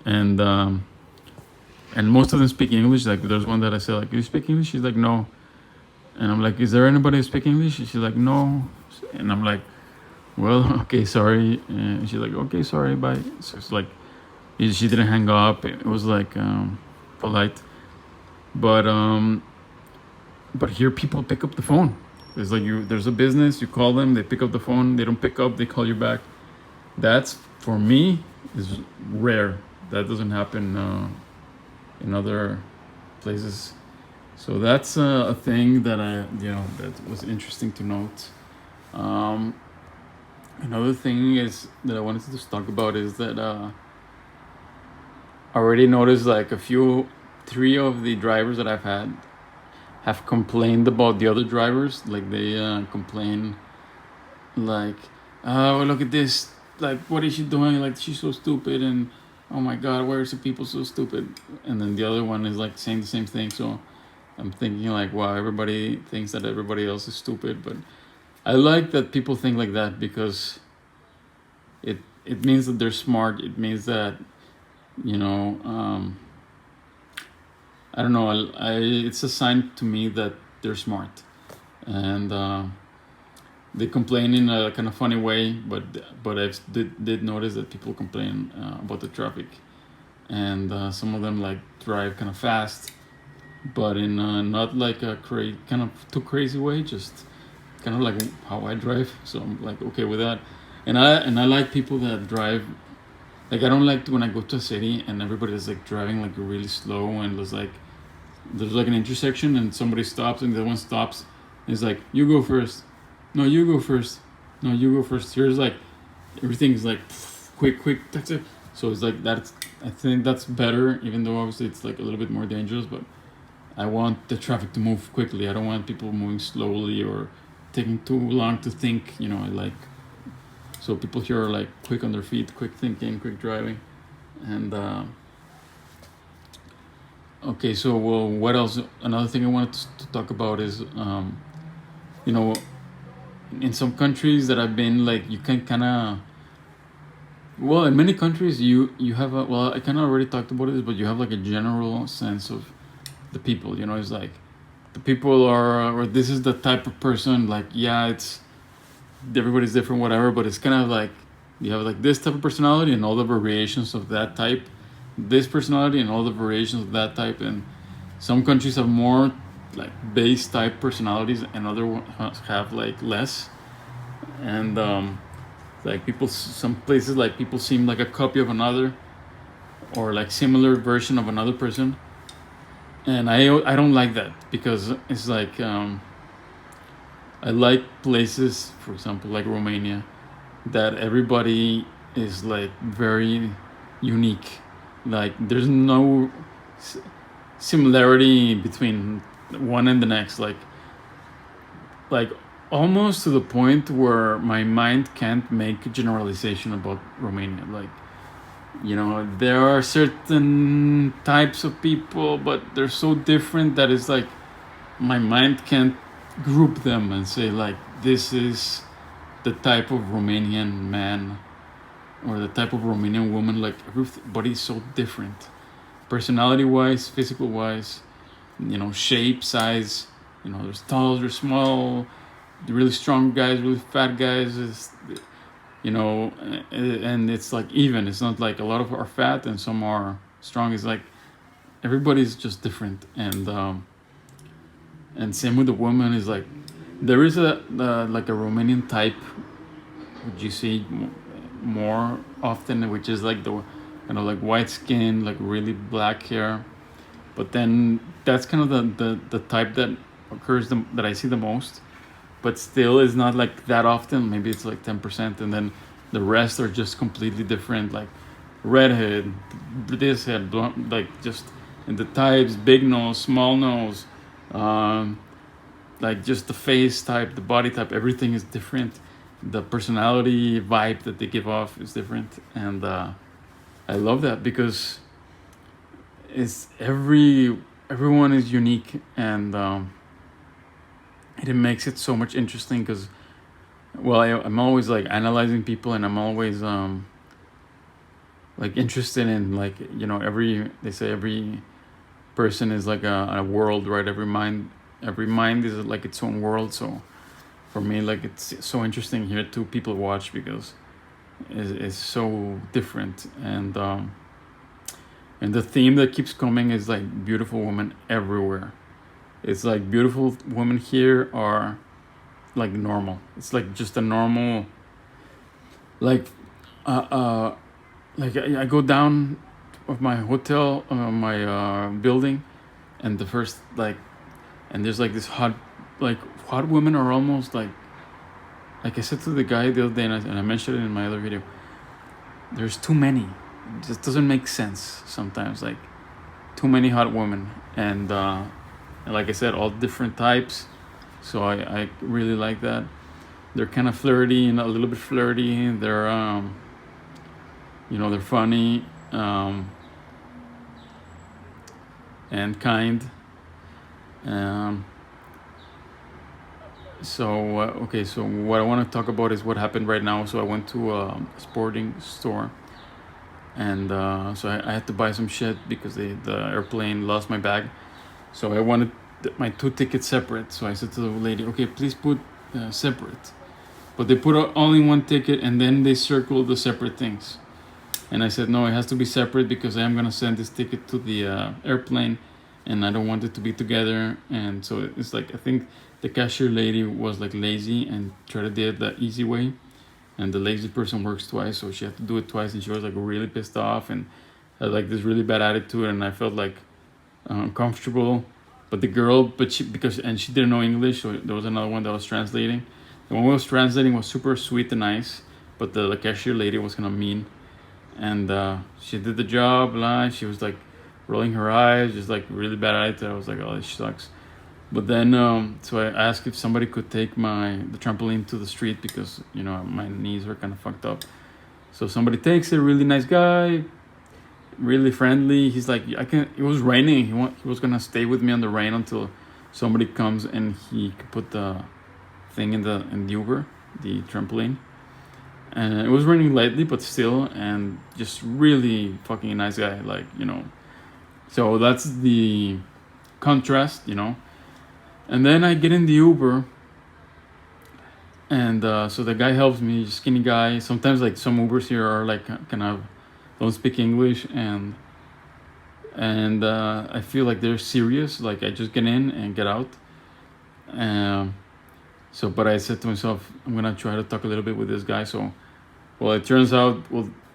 and most of them speak English. Like there's one that I said, like, do you speak English? She's like, no. And I'm like, is there anybody who speaks English? She's like, no. And I'm like, well, okay, sorry. And she's like, okay, sorry, bye. So it's like, she didn't hang up. It was like polite. But here people pick up the phone. It's like there's a business, you call them, they pick up the phone, they don't pick up, they call you back. That's, for me, is rare. That doesn't happen in other places. So that's a thing that that was interesting to note. Another thing is that I wanted to just talk about is that I already noticed like 3 of the drivers that I've had have complained about the other drivers. Like they complain like, oh, look at this, like what is she doing, like she's so stupid, and oh my god, why are some people so stupid? And then the other one is like saying the same thing. So I'm thinking like, wow, everybody thinks that everybody else is stupid. But I like that people think like that, because it means that they're smart. It means that, you know, I don't know, it's a sign to me that they're smart. And they complain in a kind of funny way, but I did notice that people complain about the traffic, and some of them like drive kind of fast, but in not like a kind of too crazy way, just kind of like how I drive. So I'm like okay with that, and I like people that drive. Like I don't like when I go to a city and everybody is like driving like really slow, and there's like an intersection and somebody stops and the other one stops. And it's like, you go first. No, you go first. No, you go first. Here's like everything is like quick, that's it. So it's like that's, I think that's better, even though obviously it's like a little bit more dangerous, but I want the traffic to move quickly. I don't want people moving slowly or taking too long to think. I like, so people here are like quick on their feet, quick thinking, quick driving. And okay, so well, what else? Another thing I wanted to talk about is, you know, in some countries that I've been, like you can kind of, well, in many countries you have a, well, I kind of already talked about this, but you have like a general sense of the people. It's like the people are, or this is the type of person. Like, yeah, it's everybody's different, whatever, but it's kind of like you have like this type of personality and all the variations of that type, this personality and all the variations of that type. And some countries have more like base type personalities, and other ones have like less. And like people, some places like people seem like a copy of another, or like similar version of another person. And I don't like that, because it's like I like places, for example, like Romania, that everybody is like very unique. Like there's no similarity between one and the next. Like almost to the point where my mind can't make a generalization about Romania. Like, there are certain types of people, but they're so different that it's like my mind can't group them and say like this is the type of Romanian man or the type of Romanian woman. Like everybody's so different, personality wise, physical wise, shape, size. There's tall, there's small, really strong guys, really fat guys. And it's like even. It's not like a lot of are fat and some are strong. It's like everybody's just different. And same with the woman. Is like there is a like a Romanian type which you see more often, which is like the like white skin, like really black hair. But then that's kind of the type that occurs that I see the most, but still is not like that often. Maybe it's like 10%, and then the rest are just completely different, like redhead, this head, blonde, like just in the types, big nose, small nose, like just the face type, the body type, everything is different. The personality vibe that they give off is different, and I love that, because it's everyone is unique, and it makes it so much interesting. Because I'm always like analyzing people, and I'm always like interested in like they say every person is like a world, right? Every mind is like its own world. So for me, like it's so interesting here to people watch, because it's so different. And the theme that keeps coming is like beautiful women everywhere. It's like beautiful women here are like normal. It's like just a normal, like like I go down of my hotel, my building, and the first and there's like this hot women are almost like I said to the guy the other day, and I mentioned it in my other video. There's too many. It just doesn't make sense sometimes. Like too many hot women, and like I said, all different types. So I really like that. They're kind of flirty and a little bit flirty. They're they're funny, and kind. So okay, so what I want to talk about is what happened right now. So I went to a sporting store, and so I had to buy some shit because the airplane lost my bag. So I wanted my 2 tickets separate. So I said to the lady, okay, please put separate. But they put only 1 ticket, and then they circled the separate things. And I said, no, it has to be separate, because I am going to send this ticket to the airplane, and I don't want it to be together. And so it's like, I think the cashier lady was like lazy and tried to do it the easy way. And the lazy person works twice, so she had to do it twice, and she was like really pissed off and had like this really bad attitude, and I felt like uncomfortable. But the girl, she didn't know English, so there was another one that was translating. The one who was translating was super sweet and nice, but the cashier lady was kind of mean, and she did the job. She was like rolling her eyes, just like really bad attitude. I was like, oh, this sucks. But then, so I asked if somebody could take the trampoline to the street because my knees were kind of fucked up. So somebody takes it. Really nice guy, really friendly. He's like, I can. It was raining. He was gonna stay with me on the rain until somebody comes and he could put the thing in the Uber, the trampoline. And it was raining lightly, but still, and just really fucking nice guy. Like so that's the contrast, And then I get in the Uber, and so the guy helps me, skinny guy. Sometimes like some Ubers here are like kind of don't speak English, and I feel like they're serious. Like I just get in and get out. So, but I said to myself, I'm gonna try to talk a little bit with this guy. So, well, it turns out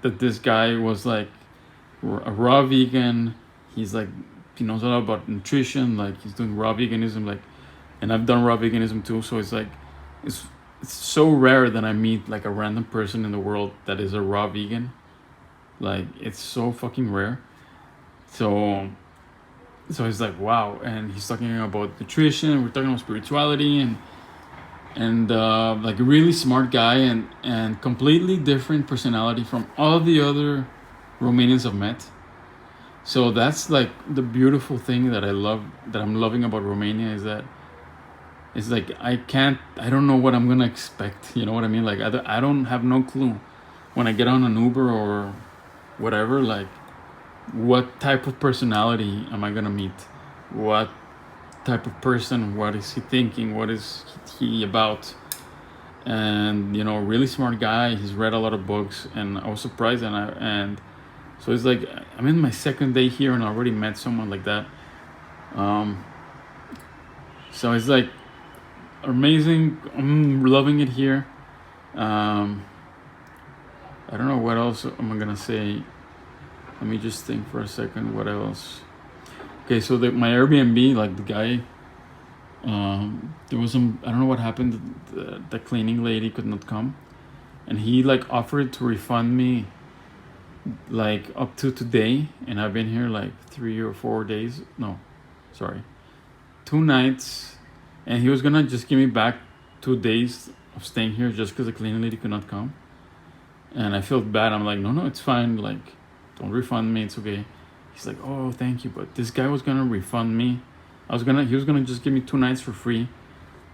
that this guy was like a raw vegan. He's like he knows a lot about nutrition. Like he's doing raw veganism. Like, and I've done raw veganism too. So it's like it's so rare that I meet like a random person in the world that is a raw vegan. Like it's so fucking rare. So he's like, wow, and he's talking about nutrition. We're talking about spirituality and like a really smart guy and completely different personality from all the other Romanians I've met. So that's like the beautiful thing that I'm loving about Romania is that it's like I don't know what I'm gonna expect. You know what I mean? Like I don't have no clue when I get on an Uber or whatever. Like what type of personality am I gonna meet? What type of person? What is he thinking? What is he about? And really smart guy. He's read a lot of books, and I was surprised. And so it's like I'm in my second day here, and I already met someone like that. So it's like amazing. I'm loving it here. I don't know what else am I gonna say. Let me just think for a second. What else? Okay, so my Airbnb, like the guy, there was some, I don't know what happened. The cleaning lady could not come, and he like offered to refund me like up to today, and I've been here like 3 or 4 days. No, sorry, 2 nights, and he was gonna just give me back 2 days of staying here just because the cleaning lady could not come, and I felt bad. I'm like, no, it's fine. Like, don't refund me. It's okay. He's like, oh, thank you, but this guy was gonna refund me. He was gonna just give me 2 nights for free,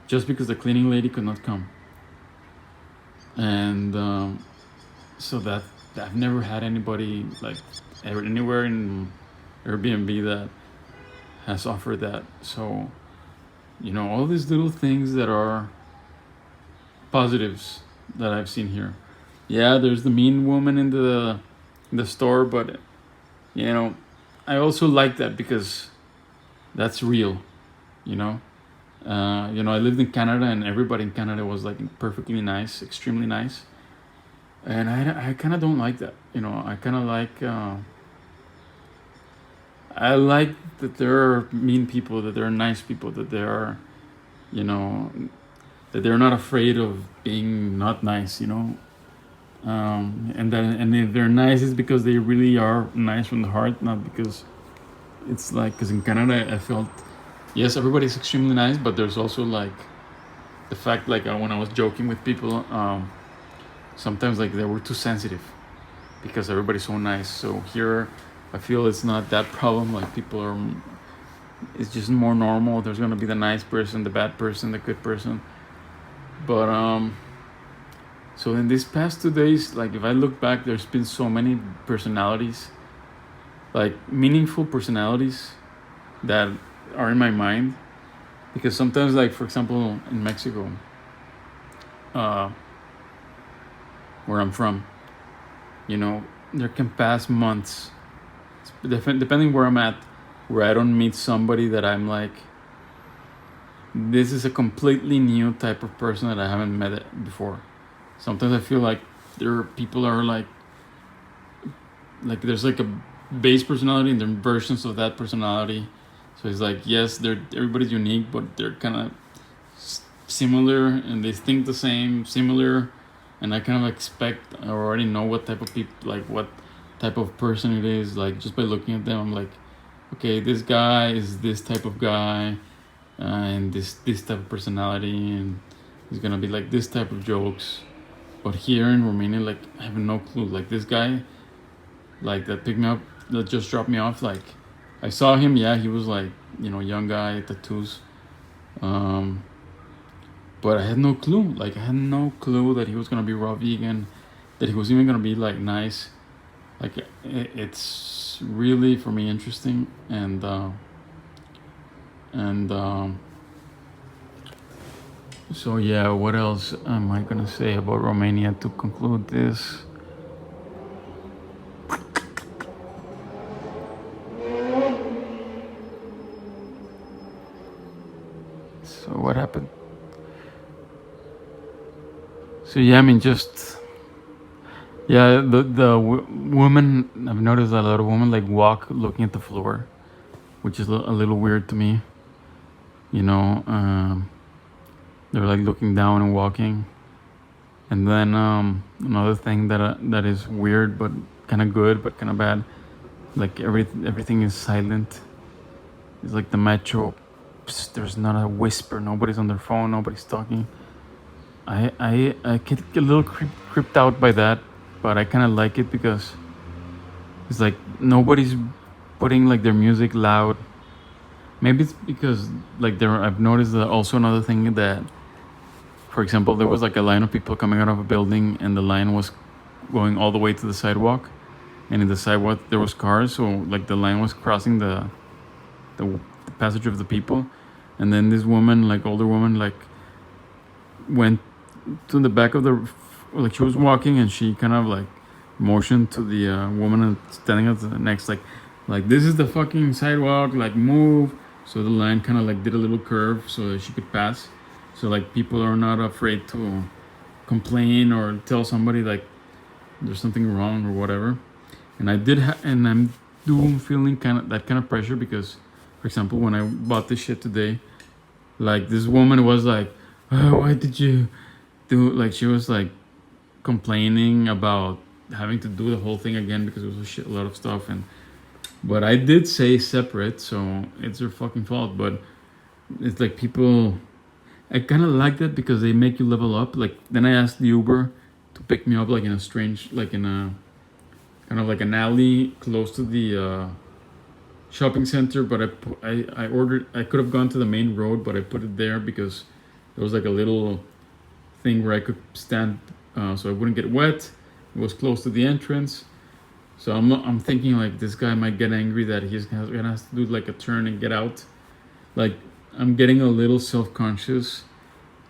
just because the cleaning lady could not come. And so that I've never had anybody like anywhere in Airbnb that has offered that. So all these little things that are positives that I've seen here. Yeah, there's the mean woman in the store, but I also like that because that's real. I lived in Canada, and everybody in Canada was like perfectly nice, extremely nice, and I kind of don't like that. I kind of like I like that there are mean people, that there are nice people, that there are that they're not afraid of being not nice. And if they're nice, it's because they really are nice from the heart, not because it's like, because in Canada I felt, yes, everybody's extremely nice, but there's also like the fact, like when I was joking with people, sometimes like they were too sensitive because everybody's so nice. So here I feel it's not that problem. Like people are, it's just more normal. There's gonna be the nice person, the bad person, the good person, but so in these past 2 days, like if I look back, there's been so many personalities, like meaningful personalities that are in my mind. Because sometimes, like for example, in Mexico, where I'm from, there can pass months, depending where I'm at, where I don't meet somebody that I'm like, this is a completely new type of person that I haven't met before. Sometimes I feel like people are like there's like a base personality and there are versions of that personality. So it's like, yes, everybody's unique, but they're kind of similar, and they think the same, similar, and I kind of expect, I already know what type of people, like what type of person it is, like just by looking at them. I'm like, okay, this guy is this type of guy, and this type of personality, and he's gonna be like this type of jokes. But here in Romania, like I have no clue. Like this guy, like that picked me up, that just dropped me off. Like I saw him, yeah, he was like, you know, young guy, tattoos. But I had no clue. Like I had no clue that he was gonna be raw vegan, that he was even gonna be like nice. Like it's really for me interesting, and so yeah. What else am I gonna say about Romania to conclude this? So what happened? So yeah, I mean, just yeah, the woman. I've noticed a lot of women like walk looking at the floor, which is a little weird to me. You know, they're like looking down and walking. And then another thing that is weird but kind of good but kind of bad, like everything is silent. It's like the metro. There's not a whisper. Nobody's on their phone. Nobody's talking. I get a little creeped out by that, but I kind of like it because it's like nobody's putting like their music loud. Maybe it's because like I've noticed that also another thing that, for example, there was like a line of people coming out of a building, and the line was going all the way to the sidewalk, and in the sidewalk there was cars, so like the line was crossing the passage of the people, and then this woman, like older woman, like went to the back of like she was walking, and she kind of like motioned to the woman standing at the next, like this is the fucking sidewalk, like move. So the line kind of like did a little curve so that she could pass. So like people are not afraid to complain or tell somebody like there's something wrong or whatever. And and I'm feeling that kind of pressure because, for example, when I bought this shit today, like this woman was like, oh, why did you do, like she was like complaining about having to do the whole thing again because it was a lot of stuff. But I did say separate, so it's their fucking fault. But it's like people, I kind of like that because they make you level up. Like then I asked the Uber to pick me up like in a strange, like in a kind of like an alley close to the shopping center. But I ordered, I could have gone to the main road, but I put it there because there was like a little thing where I could stand so I wouldn't get wet. It was close to the entrance. So I'm thinking like this guy might get angry that he's gonna have to do like a turn and get out. Like I'm getting a little self-conscious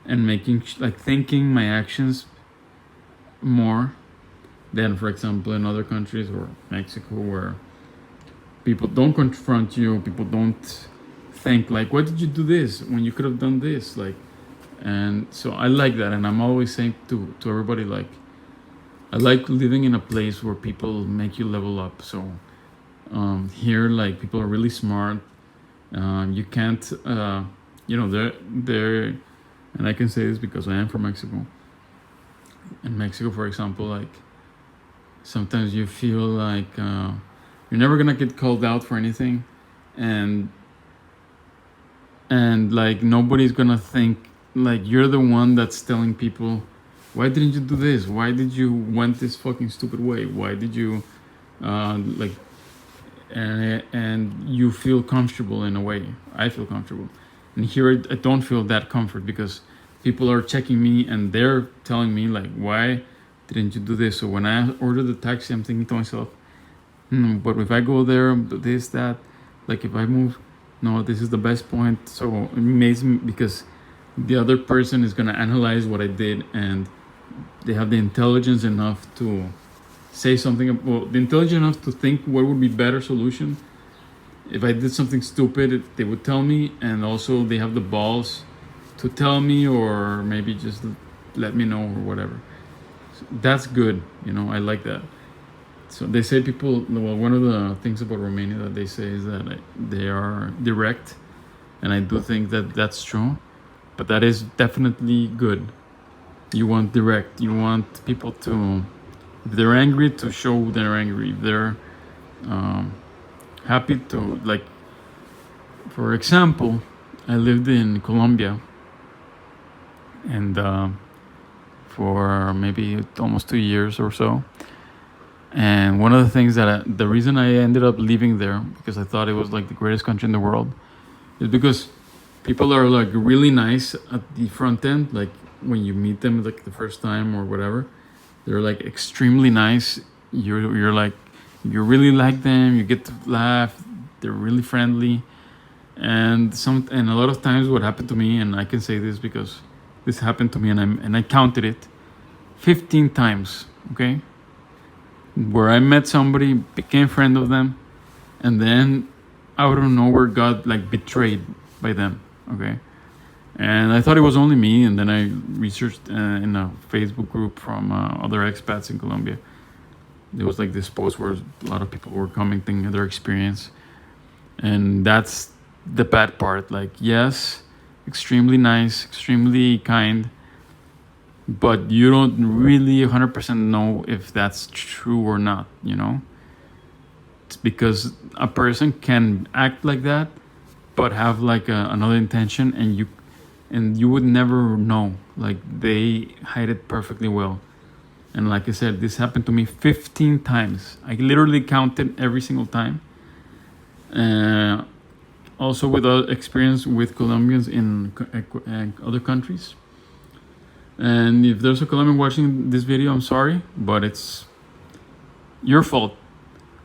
and making like thinking my actions more than, for example, in other countries or Mexico where people don't confront you, people don't think like, why did you do this when you could have done this? Like, and so I like that, and I'm always saying to everybody like, I like living in a place where people make you level up. So here, like people are really smart. You can't, you know, they're, and I can say this because I am from Mexico. In Mexico, for example, like sometimes you feel like you're never gonna get called out for anything, and like nobody's gonna think like you're the one that's telling people, why didn't you do this? Why did you went this fucking stupid way? Why did you like, and you feel comfortable in a way. I feel comfortable. And here I don't feel that comfort because people are checking me and they're telling me like, why didn't you do this? So when I order the taxi, I'm thinking to myself, but if I go there, this, that, like if I move, no, this is the best point. So it amazes me because the other person is going to analyze what I did, and they have the intelligence enough to say something, well, the intelligence enough to think what would be better solution. If I did something stupid, they would tell me, and also they have the balls to tell me or maybe just let me know or whatever. So that's good, you know, I like that. So they say people, well, one of the things about Romania that they say is that they are direct, and I do think that that's true, but that is definitely good. You want direct. You want people to, if they're angry, to show they're angry. If they're happy to, like, for example, I lived in Colombia, and for maybe almost 2 years or so. And one of the things the reason I ended up leaving there, because I thought it was like the greatest country in the world, is because people are like really nice at the front end. Like when you meet them like the first time or whatever, they're like extremely nice. You're like, you really like them. You get to laugh. They're really friendly. And a lot of times what happened to me, and I can say this because this happened to me, and I counted it 15 times, okay? Where I met somebody, became friend of them, and then out of nowhere got like betrayed by them, okay? And I thought it was only me, and then I researched in a Facebook group from other expats in Colombia. There was like this post where a lot of people were commenting their experience, and that's the bad part. Like, yes, extremely nice, extremely kind, but you don't really 100% know if that's true or not, you know? It's because a person can act like that but have like another intention, and you would never know. Like, they hide it perfectly well. And like I said, this happened to me 15 times. I literally counted every single time. Also with experience with Colombians in other countries. And if there's a Colombian watching this video, I'm sorry, but it's your fault.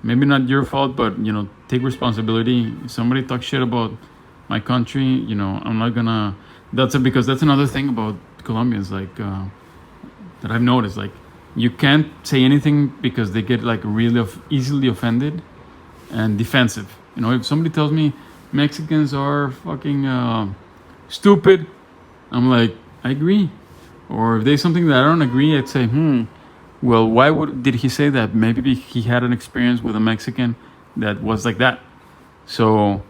Maybe not your fault, but, you know, take responsibility. If somebody talks shit about my country, you know, I'm not gonna, because that's another thing about Colombians, like, that I've noticed. Like, you can't say anything because they get like really easily offended and defensive. You know, if somebody tells me Mexicans are fucking stupid, I'm like, I agree. Or if there's something that I don't agree, I'd say, well, did he say that? Maybe he had an experience with a Mexican that was like that. So,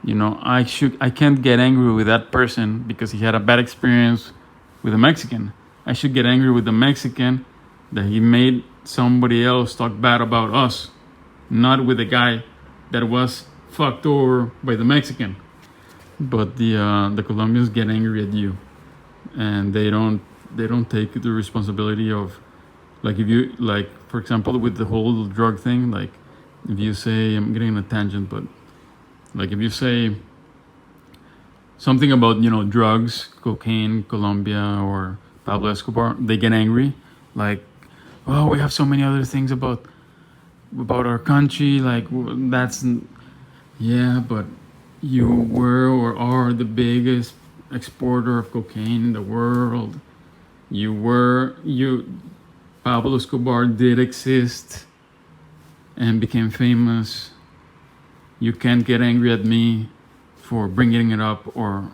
you know, I can't get angry with that person because he had a bad experience with a Mexican. I should get angry with the Mexican that he made somebody else talk bad about us, not with the guy that was fucked over by the Mexican. But the Colombians get angry at you, and they don't take the responsibility of, like, if you, like, for example, with the whole drug thing, like, if you say, I'm getting on a tangent, but like, if you say something about, you know, drugs, cocaine, Colombia, or Pablo Escobar, they get angry, like, oh, we have so many other things about our country, like, that's, yeah, but you were or are the biggest exporter of cocaine in the world. Pablo Escobar did exist and became famous. You can't get angry at me for bringing it up or,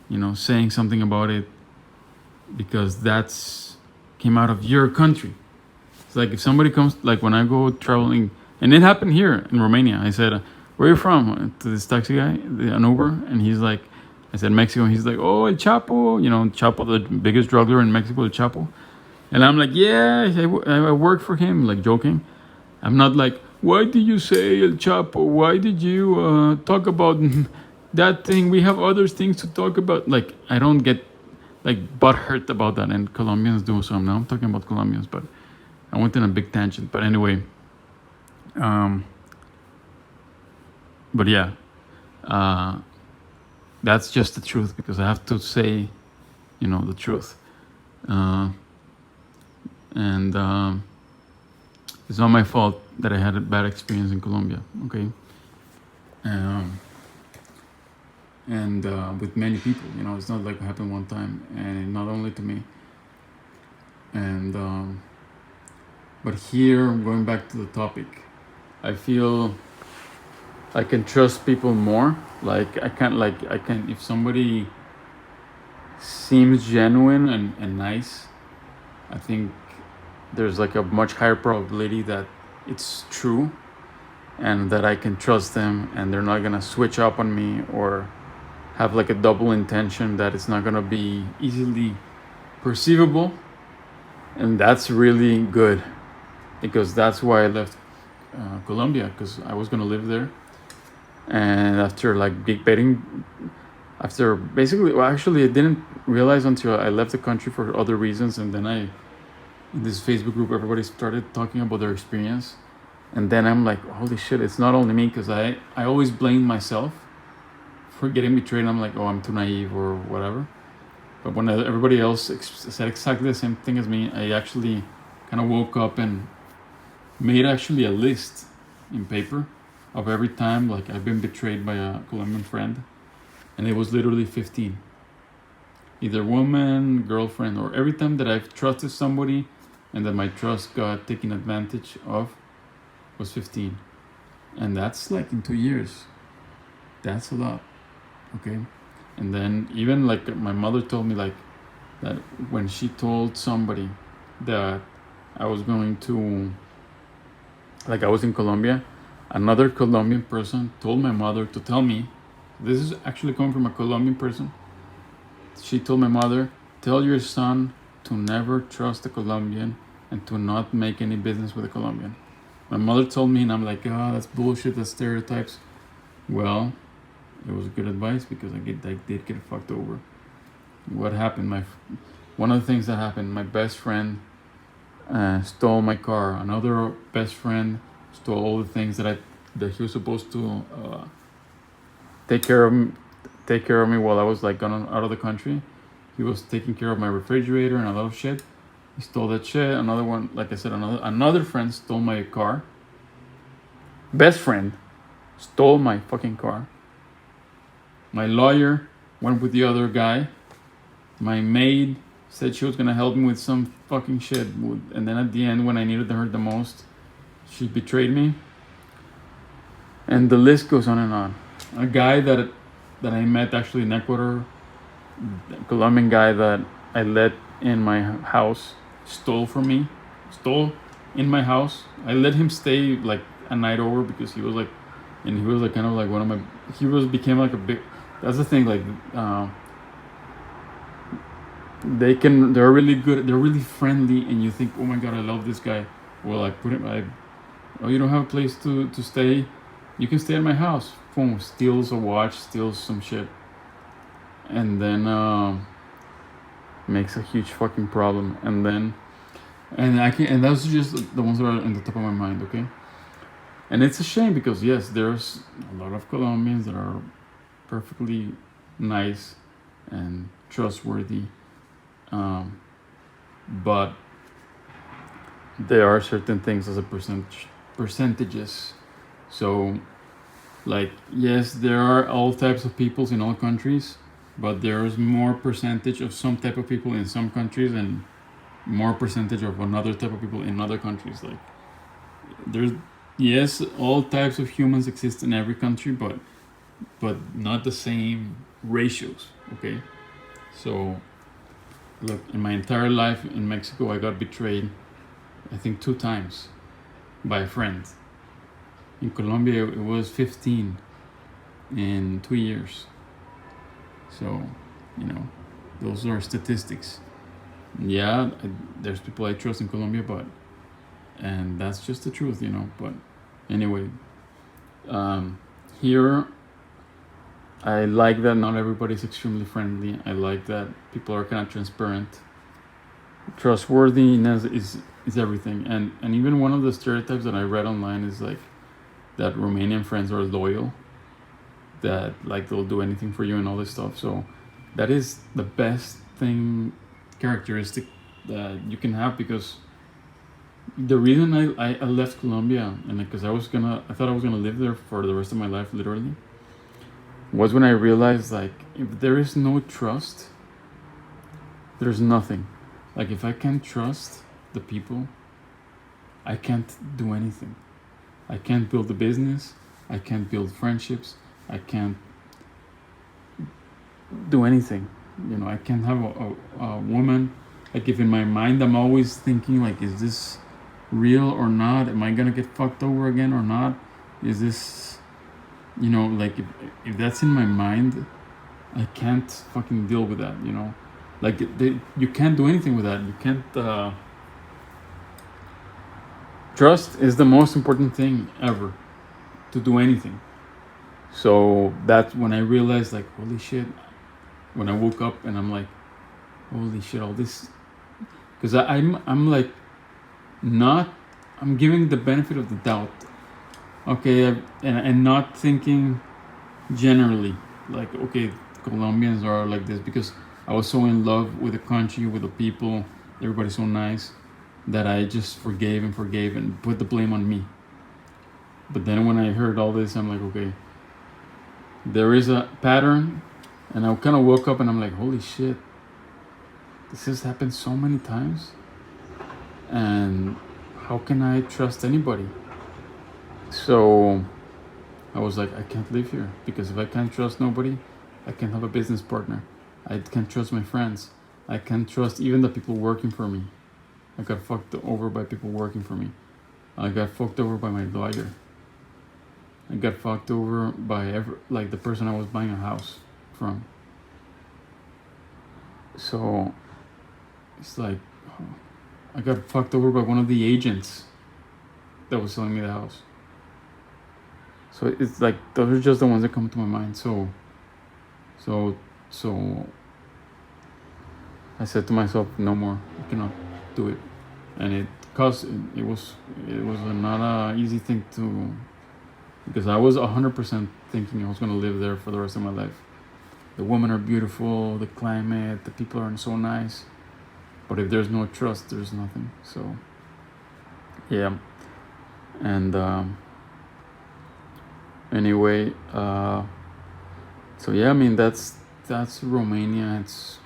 you know, saying something about it, because that's came out of your country. It's like if somebody comes, like when I go traveling, and it happened here in Romania. I said, where are you from? To this taxi guy, an Uber, and he's like, I said Mexico, and he's like, oh, El Chapo, you know, Chapo, the biggest drug dealer in Mexico, El Chapo. And I'm like, yeah, I work for him, like joking. I'm not like, why did you say El Chapo? Why did you talk about that thing? We have other things to talk about. Like, I don't get like butthurt about that, and Colombians do. So now I'm talking about Colombians, but I went in a big tangent. But anyway, but yeah, that's just the truth, because I have to say, you know, the truth. And it's not my fault that I had a bad experience in Colombia, okay? And with many people, you know, it's not like it happened one time, and not only to me. And but here, going back to the topic, I feel I can trust people more. Like I can, if somebody seems genuine and nice, I think there's like a much higher probability that it's true, and that I can trust them, and they're not gonna switch up on me or have like a double intention that it's not gonna be easily perceivable, and that's really good, because that's why I left Colombia, because I was gonna live there. And after like after basically, well, actually, I didn't realize until I left the country for other reasons, and then in this Facebook group, everybody started talking about their experience, and then I'm like, holy shit, it's not only me, because I always blame myself for getting betrayed. I'm like, oh, I'm too naive or whatever. But when everybody else said exactly the same thing as me, I actually kind of woke up and made actually a list in paper of every time like I've been betrayed by a Colombian friend, and it was literally 15. Either woman, girlfriend, or every time that I've trusted somebody and that my trust got taken advantage of was 15. And that's like in 2 years. That's a lot. Okay. And then even like my mother told me like that when she told somebody that I was going to, like I was in Colombia, another Colombian person told my mother to tell me, this is actually coming from a Colombian person. She told my mother, tell your son to never trust a Colombian and to not make any business with a Colombian. My mother told me, and I'm like, oh, that's bullshit, that's stereotypes. Well, it was good advice, because I did get fucked over. What happened? One of the things that happened, my best friend stole my car. Another best friend stole all the things that he was supposed to take care of me while I was like gone out of the country. He was taking care of my refrigerator and a lot of shit. He stole that shit. Another one, like I said, another friend stole my car. Best friend stole my fucking car. My lawyer went with the other guy. My maid said she was gonna help me with some fucking shit, and then at the end, when I needed her the most, she betrayed me. And the list goes on and on. A guy that I met actually in Ecuador, a Colombian guy that I let in my house, stole in my house. I let him stay like a night over, because he was like kind of like one of my, became like a big, that's the thing, like they're really good, they're really friendly, and you think, oh my god, I love this guy. Well, I put him, oh, you don't have a place to stay? You can stay at my house. Boom, steals a watch, steals some shit, and then makes a huge fucking problem. And those are just the ones that are on the top of my mind, okay? And it's a shame, because yes, there's a lot of Colombians that are perfectly nice and trustworthy, but there are certain things as a percentages. So, like, yes, there are all types of peoples in all countries, but there's more percentage of some type of people in some countries and more percentage of another type of people in other countries. Like, there's, yes, all types of humans exist in every country, but not the same ratios, okay? So, look, in my entire life in Mexico, I got betrayed, I think 2 times by a friend. In Colombia, it was 15 in 2 years. So, those are statistics. Yeah, there's people I trust in Colombia, and that's just the truth, But anyway, here, I like that not everybody's extremely friendly. I like that people are kind of transparent. Trustworthiness is everything. And even one of the stereotypes that I read online is like that Romanian friends are loyal, that like they'll do anything for you and all this stuff. So that is the best characteristic that you can have, because the reason I left Colombia, and because I thought I was gonna live there for the rest of my life, literally, was when I realized, like, if there is no trust, there's nothing. Like, if I can't trust the people, I can't do anything. I can't build a business, I can't build friendships, I can't do anything. I can't have a woman, like, if in my mind I'm always thinking, like, is this real or not? Am I gonna get fucked over again or not? Is this, like, if that's in my mind, I can't fucking deal with that, Like you can't do anything with that. You can't. Trust is the most important thing ever to do anything. So that's when I realized, like, holy shit. When I woke up and I'm like, holy shit, all this, because I'm like, not, I'm giving the benefit of the doubt. Okay, and not thinking generally, like, okay, Colombians are like this, because I was so in love with the country, with the people, everybody's so nice, that I just forgave and put the blame on me. But then when I heard all this, I'm like, okay, there is a pattern, and I kind of woke up and I'm like, holy shit, this has happened so many times, and how can I trust anybody? So I was like, I can't live here, because if I can't trust nobody, I can't have a business partner. I can't trust my friends. I can't trust even the people working for me. I got fucked over by people working for me. I got fucked over by my lawyer. I got fucked over by like the person I was buying a house from. So it's like, I got fucked over by one of the agents that was selling me the house. So it's like, those are just the ones that come to my mind. So I said to myself, no more. I cannot do it. And it was not a easy thing to, because I was 100% thinking I was going to live there for the rest of my life. The women are beautiful, the climate, the people are so nice. But if there's no trust, there's nothing. So yeah. And anyway, so yeah, I mean, that's Romania. It's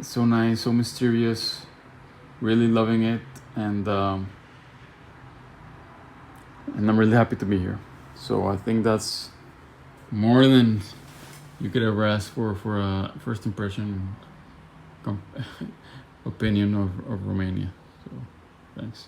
so nice, so mysterious, really loving it, and I'm really happy to be here. So I think that's more than you could ever ask for a first impression opinion of Romania. So thanks.